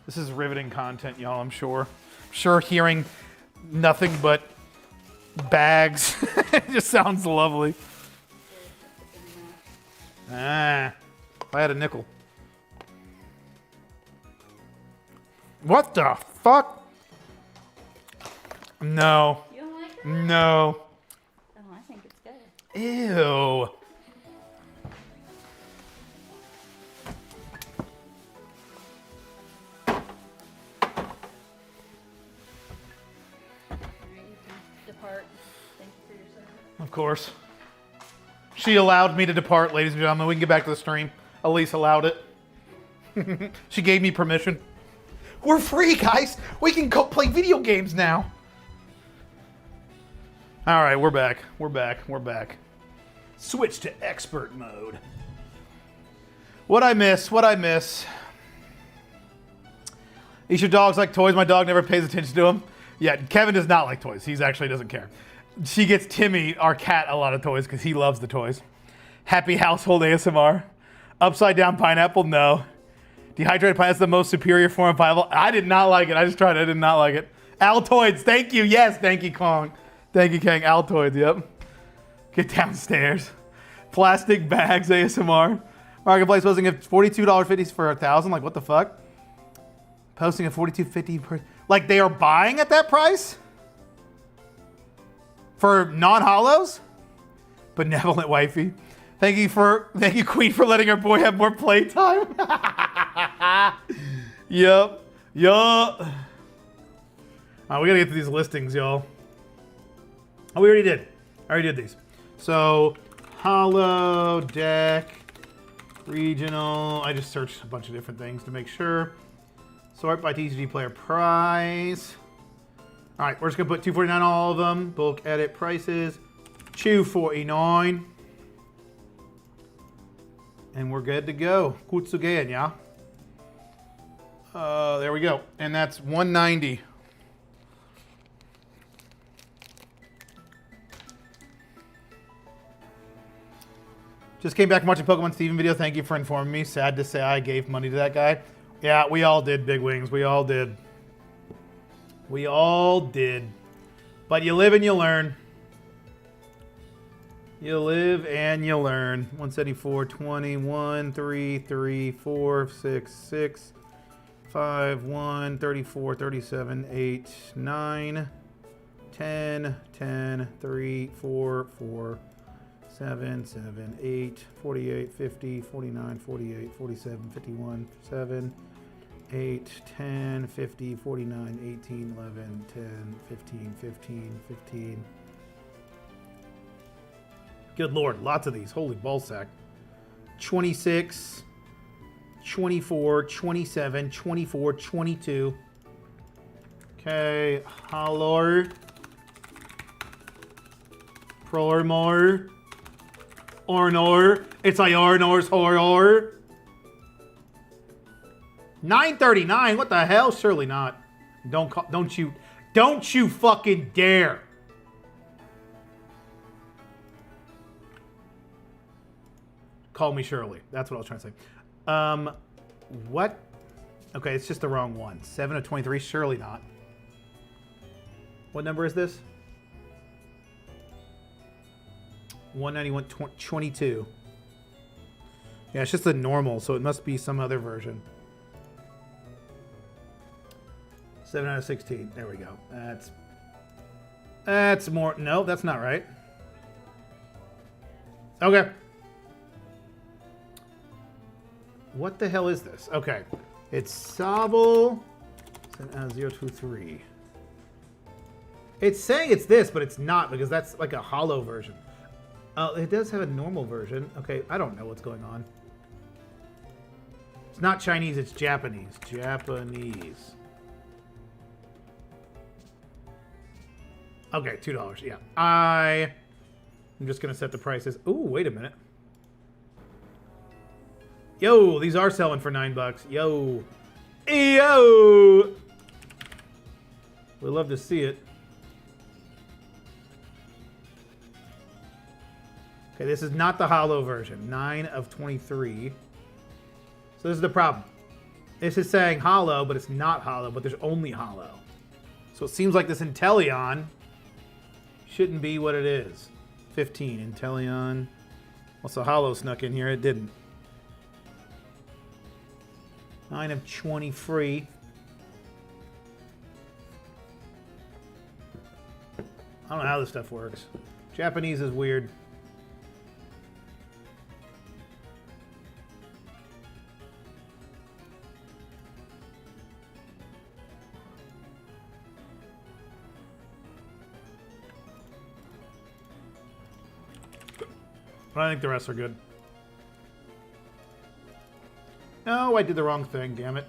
This is riveting content, y'all, I'm sure. I'm sure hearing nothing but bags just sounds lovely. Ah, if I had a nickel. What the fuck? No. You don't like that? No. Oh, I think it's good. Ew. Alright, you can depart. Thank you for your service. Of course. She allowed me to depart, ladies and gentlemen. We can get back to the stream. Elise allowed it. She gave me permission. We're free, guys. We can go play video games now. All right, we're back. We're back. We're back. Switch to expert mode. What I miss? What I miss? Each your dogs like toys. My dog never pays attention to them. Yeah, Kevin does not like toys. He actually doesn't care. She gets Timmy, our cat, a lot of toys because he loves the toys. Happy household ASMR. Upside down pineapple, no. Dehydrated pineapple is the most superior form of pineapple. I did not like it. I just tried it. I did not like it. Altoids, thank you. Yes, thank you, Kong. Thank you, Kang. Altoids, yep. Get downstairs. Plastic bags ASMR. Marketplace posting at $42.50 for 1,000. Like, what the fuck? Posting at $42.50 per. Like, they are buying at that price? For non-hollows? Benevolent wifey. Thank you, Queen, for letting her boy have more playtime. Yep. Yo. All right, we gotta get to these listings, y'all. Oh, we already did. I already did these. So, Hollow, Deck, Regional. I just searched a bunch of different things to make sure. Sort by TCG player price. All right, we're just gonna put $249 on all of them. Bulk edit prices, $249. And we're good to go. Kutsugen, yeah? There we go. And that's $190. Just came back from watching Pokemon Steven video. Thank you for informing me. Sad to say I gave money to that guy. Yeah, we all did, Big Wings. We all did. We all did. But you live and you learn. You live and you learn. 174, 21, 3, 3, 4, 6, 6, 5, 1, 34, 37, 8, 9, 10, 10, 3, 4, 4, 7, 7, 8, 48, 50, 49, 48, 47, 51, 7, 8, 10, 50, 49, 18, 11, 10, 15, 15, 15. Good Lord, lots of these. Holy ballsack. 26, 24, 27, 24, 22. Okay, Halor. Prormor. Ornor. It's Iornor's Horror. 939. What the hell? Surely not. Don't you fucking dare. Call me Shirley. That's what I was trying to say. What? Okay, it's just the wrong one. 7 of 23. Surely not. What number is this? 191, 22. Yeah, it's just a normal, so it must be some other version. 7 out of 16. There we go. That's more. No, that's not right. Okay. What the hell is this? Okay. It's Sobble. 023. It's saying it's this, but it's not because that's like a hollow version. It does have a normal version. Okay, I don't know what's going on. It's not Chinese, it's Japanese. Japanese. Okay, $2. Yeah. I'm just going to set the prices. Ooh, wait a minute. Yo, these are selling for $9. Yo. Yo. We'd love to see it. Okay, this is not the hollow version. 9 of 23. So this is the problem. This is saying hollow, but it's not hollow, but there's only hollow. So it seems like this Inteleon shouldn't be what it is. 15, Inteleon. Also, hollow snuck in here. It didn't. 9 of 23. I don't know how this stuff works. Japanese is weird. But I think the rest are good. No, I did the wrong thing, damn it.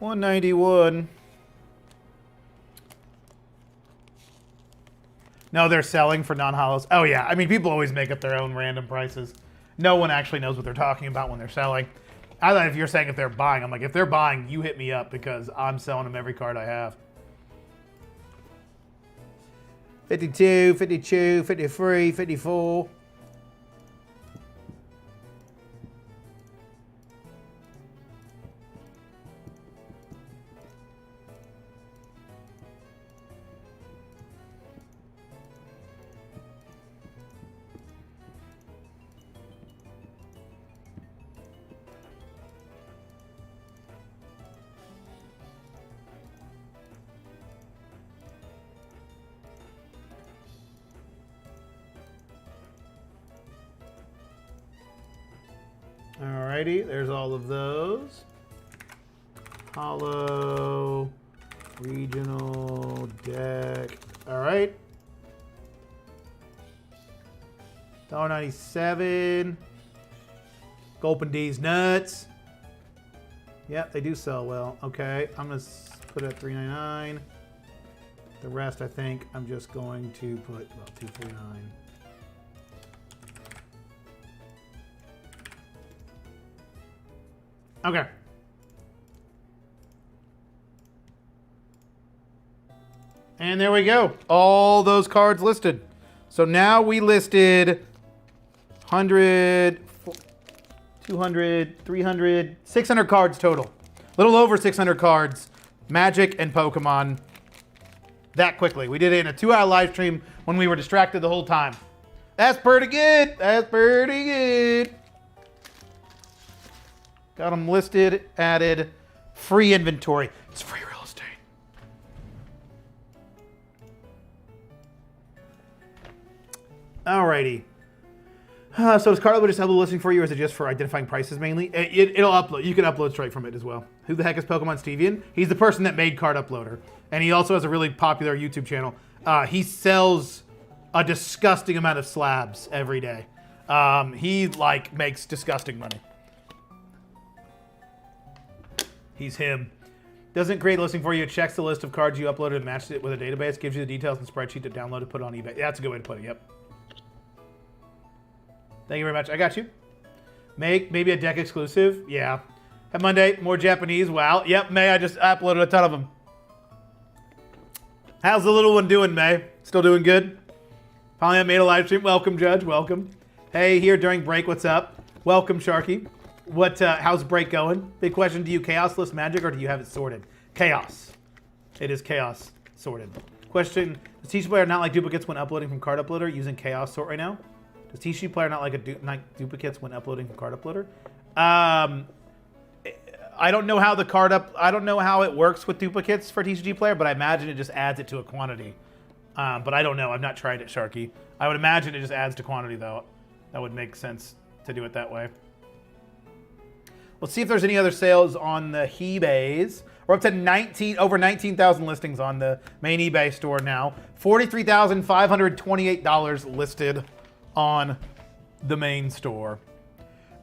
$191. No, they're selling for non-hollows. Oh yeah, I mean people always make up their own random prices. No one actually knows what they're talking about when they're selling. I thought if you're saying if they're buying, I'm like, if they're buying, you hit me up because I'm selling them every card I have. 52, 52, 53, 54. Alrighty, there's all of those. Hollow, regional deck. All right. $1.97. Gulpin D's nuts. Yep, they do sell well. Okay, I'm gonna put it at $3.99. The rest, I think, I'm just going to put about $2.49. Okay. And there we go. All those cards listed. So now we listed 100, 200, 300, 600 cards total. A little over 600 cards. Magic and Pokemon. That quickly. We did it in a 2-hour live stream when we were distracted the whole time. That's pretty good. That's pretty good. Got them listed, added, free inventory. It's free real estate. Alrighty. So does card upload just have a listing for you, or is it just for identifying prices mainly? It'll upload. You can upload straight from it as well. Who the heck is Pokemon Stevian? He's the person that made Card Uploader, and he also has a really popular YouTube channel. He sells a disgusting amount of slabs every day. He makes disgusting money. He's him. Doesn't create a listing for you. It checks the list of cards you uploaded and matches it with a database. Gives you the details and spreadsheet to download and put it on eBay. Yeah, that's a good way to put it. Yep. Thank you very much. I got you. Make maybe a deck exclusive. Yeah. Have Monday. More Japanese. Wow. Yep, May. I just uploaded a ton of them. How's the little one doing, May? Still doing good? Finally, I made a live stream. Welcome, Judge. Welcome. Hey, here during break. What's up? Welcome, Sharky. How's break going? Big question. Do you chaos list Magic or do you have it sorted? Chaos. It is chaos sorted. Question. Does TCG player not like duplicates when uploading from Card Uploader using chaos sort right now? Does TCG player not like duplicates when uploading from Card Uploader? I don't know how I don't know how it works with duplicates for TCG player, but I imagine it just adds it to a quantity. But I don't know. I've not tried it, Sharky. I would imagine it just adds to quantity though. That would make sense to do it that way. Let's see if there's any other sales on the eBays. We're up to over 19,000 listings on the main eBay store now. $43,528 listed on the main store.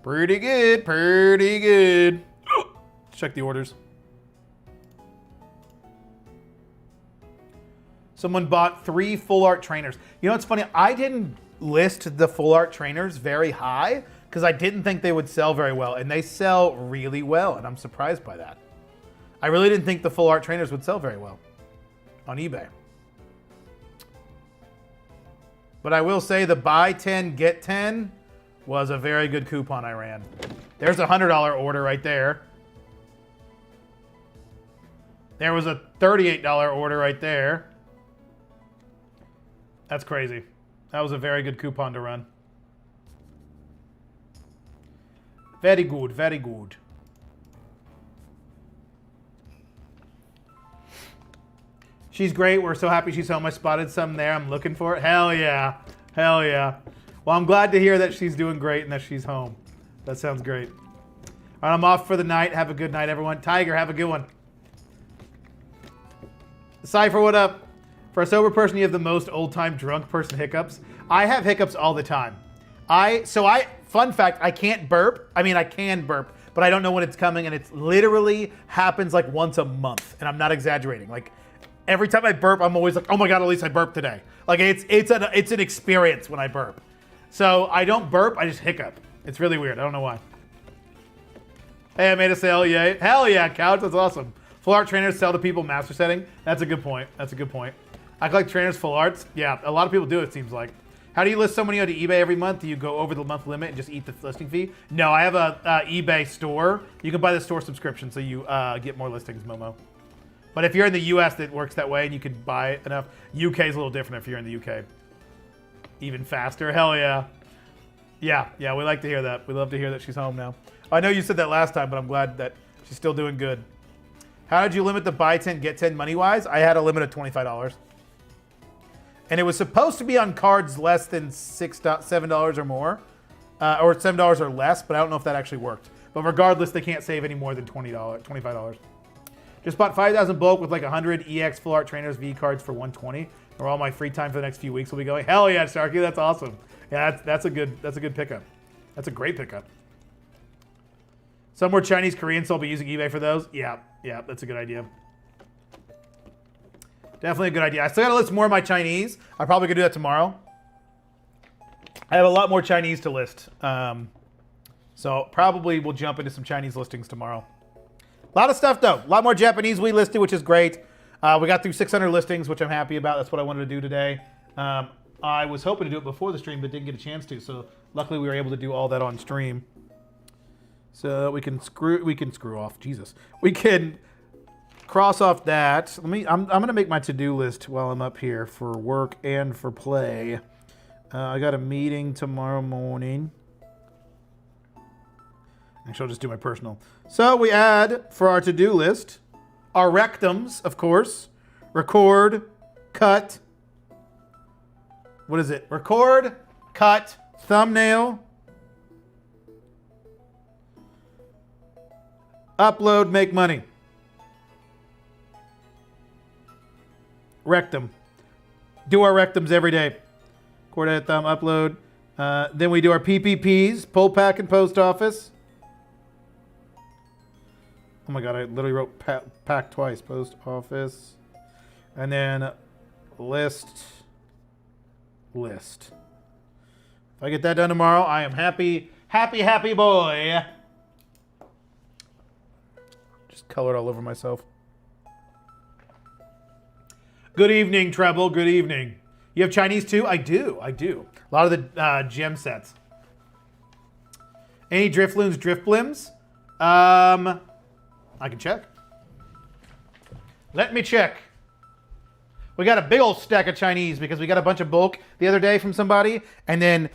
Pretty good, pretty good. Let's check the orders. Someone bought 3 full art trainers. You know what's funny? I didn't list the full art trainers very high because I didn't think they would sell very well, and they sell really well, and I'm surprised by that. I really didn't think the full art trainers would sell very well on eBay. But I will say the buy 10, get 10 was a very good coupon I ran. There's a $100 order right there. There was a $38 order right there. That's crazy. That was a very good coupon to run. Very good, very good. She's great. We're so happy she's home. I spotted some there. I'm looking for it. Hell yeah. Hell yeah. Well, I'm glad to hear that she's doing great and that she's home. That sounds great. All right, I'm off for the night. Have a good night, everyone. Tiger, have a good one. Cypher, what up? For a sober person, you have the most old-time drunk person hiccups. I have hiccups all the time. Fun fact, I can't burp. I mean, I can burp, but I don't know when it's coming, and it literally happens like once a month, and I'm not exaggerating. Like, every time I burp, I'm always like, oh my God, at least I burped today. Like, it's an experience when I burp. So I don't burp, I just hiccup. It's really weird, I don't know why. Hey, I made a sale, yay. Hell yeah, Couch, that's awesome. Full art trainers sell to people master setting. That's a good point, that's a good point. I collect trainers full arts. Yeah, a lot of people do, it seems like. How do you list somebody onto eBay every month? Do you go over the month limit and just eat the listing fee? No, I have a eBay store. You can buy the store subscription so you get more listings, Momo. But if you're in the US, it works that way and you can buy enough. UK is a little different if you're in the UK. Even faster, hell yeah. Yeah, we like to hear that. We love to hear that she's home now. I know you said that last time, but I'm glad that she's still doing good. How did you limit the buy 10, get 10 money-wise? I had a limit of $25. And it was supposed to be on cards less than $7 or more, or $7 or less, but I don't know if that actually worked. But regardless, they can't save any more than $20, $25. Just bought 5,000 bulk with like 100 EX Full Art Trainers V cards for 120. Where all my free time for the next few weeks will be going. Hell yeah, Starkey, that's awesome. Yeah, that's a good pickup. That's a great pickup. Some more Chinese, Korean, so I'll be using eBay for those. Yeah, that's a good idea. Definitely a good idea. I still gotta list more of my Chinese. I'm probably gonna do that tomorrow. I have a lot more Chinese to list. So probably we'll jump into some Chinese listings tomorrow. A lot of stuff though. A lot more Japanese we listed, which is great. We got through 600 listings, which I'm happy about. That's what I wanted to do today. I was hoping to do it before the stream, but didn't get a chance to. So luckily we were able to do all that on stream. So we can screw off. Jesus. We can cross off that. I'm gonna make my to-do list while I'm up here for work and for play. I got a meeting tomorrow morning. Actually, I'll just do my personal. So we add for our to-do list our rectums, of course. Record, cut. What is it? Record, cut, thumbnail, upload, make money. Rectum. Do our rectums every day. Record, edit, thumb, upload. Then we do our PPPs, pull, pack, and post office. Oh my god, I literally wrote pack twice. Post office. And then list. If I get that done tomorrow, I am happy, happy boy. Just colored all over myself. Good evening, Treble. Good evening. You have Chinese too? I do. A lot of the gem sets. Any Drifloons, Driftblims? I can check. Let me check. We got a big old stack of Chinese because we got a bunch of bulk the other day from somebody. And then,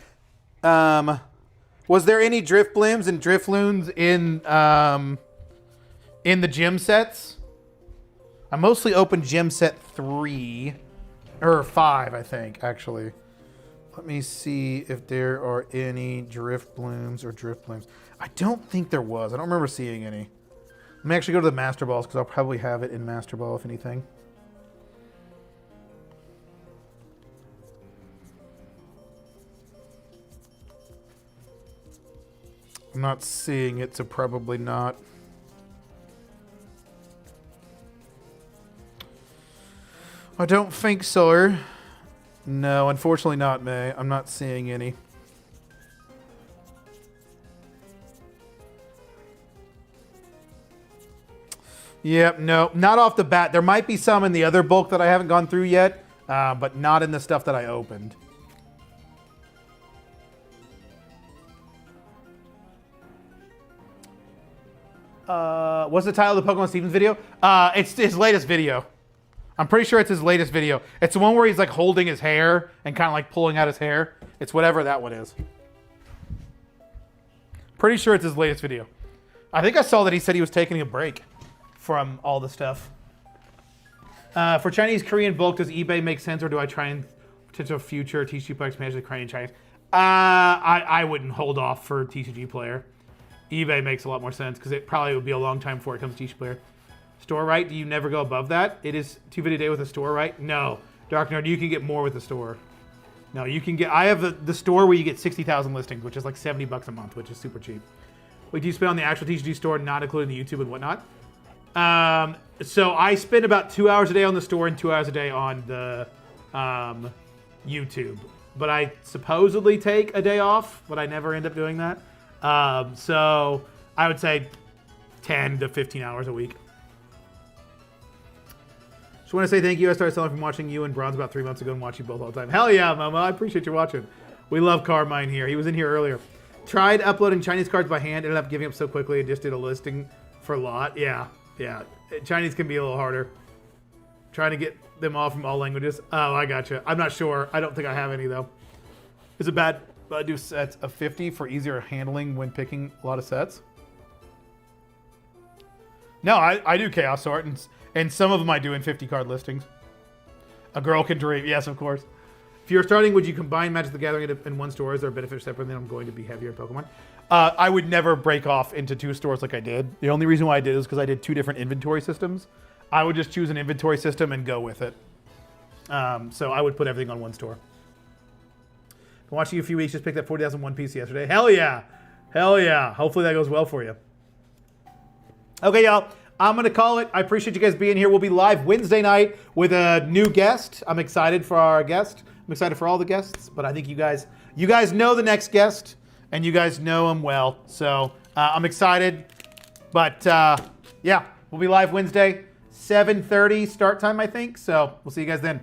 was there any Driftblims and Drifloons in the gem sets? I mostly opened gem set 3 or 5, I think, actually. Let me see if there are any Driftblooms or Driftblims. I don't think there was. I don't remember seeing any. Let me actually go to the Master Balls because I'll probably have it in Master Ball, if anything. I'm not seeing it, so probably not. I don't think so. No, unfortunately not, May. I'm not seeing any. Yep, no, not off the bat. There might be some in the other bulk that I haven't gone through yet, but not in the stuff that I opened. What's the title of the Pokemon Stevens video? It's his latest video. I'm pretty sure it's his latest video. It's the one where he's like holding his hair and kind of like pulling out his hair. It's whatever that one is. Pretty sure it's his latest video. I think I saw that he said he was taking a break from all the stuff. For Chinese Korean bulk, does eBay make sense, or do I try and potential future TCG player expansion of Korean Chinese? I wouldn't hold off for TCG player. eBay makes a lot more sense because it probably would be a long time before it comes to TCG player. Store right? Do you never go above that? It is 2 video a day with a store right? No, Dark Nerd, you can get more with the store. No, you can get. I have the store where you get 60,000 listings, which is like $70 a month, which is super cheap. Wait, do you spend on the actual TCG store, not including the YouTube and whatnot? So I spend about 2 hours a day on the store and 2 hours a day on the YouTube. But I supposedly take a day off, but I never end up doing that. So I would say 10 to 15 hours a week. Just want to say thank you. I started selling from watching you and Bronze about 3 months ago and watch you both all the time. Hell yeah, Momo. I appreciate you watching. We love Carmine here. He was in here earlier. Tried uploading Chinese cards by hand. Ended up giving up so quickly. I just did a listing for a lot. Yeah. Chinese can be a little harder. Trying to get them all from all languages. Oh, I gotcha. I'm not sure. I don't think I have any, though. Is it bad? I do sets of 50 for easier handling when picking a lot of sets. No, I do Chaos Sort, and some of them I do in 50 card listings. A girl can dream. Yes, of course. If you're starting, would you combine Magic the Gathering in one store? Is there a benefit separately? I'm going to be heavier in Pokemon. I would never break off into 2 stores like I did. The only reason why I did is because I did 2 different inventory systems. I would just choose an inventory system and go with it. So I would put everything on 1 store. Been watching you a few weeks. Just picked up 40,000 One Piece yesterday. Hell yeah. Hell yeah. Hopefully that goes well for you. Okay, y'all. I'm going to call it. I appreciate you guys being here. We'll be live Wednesday night with a new guest. I'm excited for our guest. I'm excited for all the guests, but I think you guys know the next guest, and you guys know him well. So I'm excited. But yeah, we'll be live Wednesday, 7:30 start time, I think. So we'll see you guys then.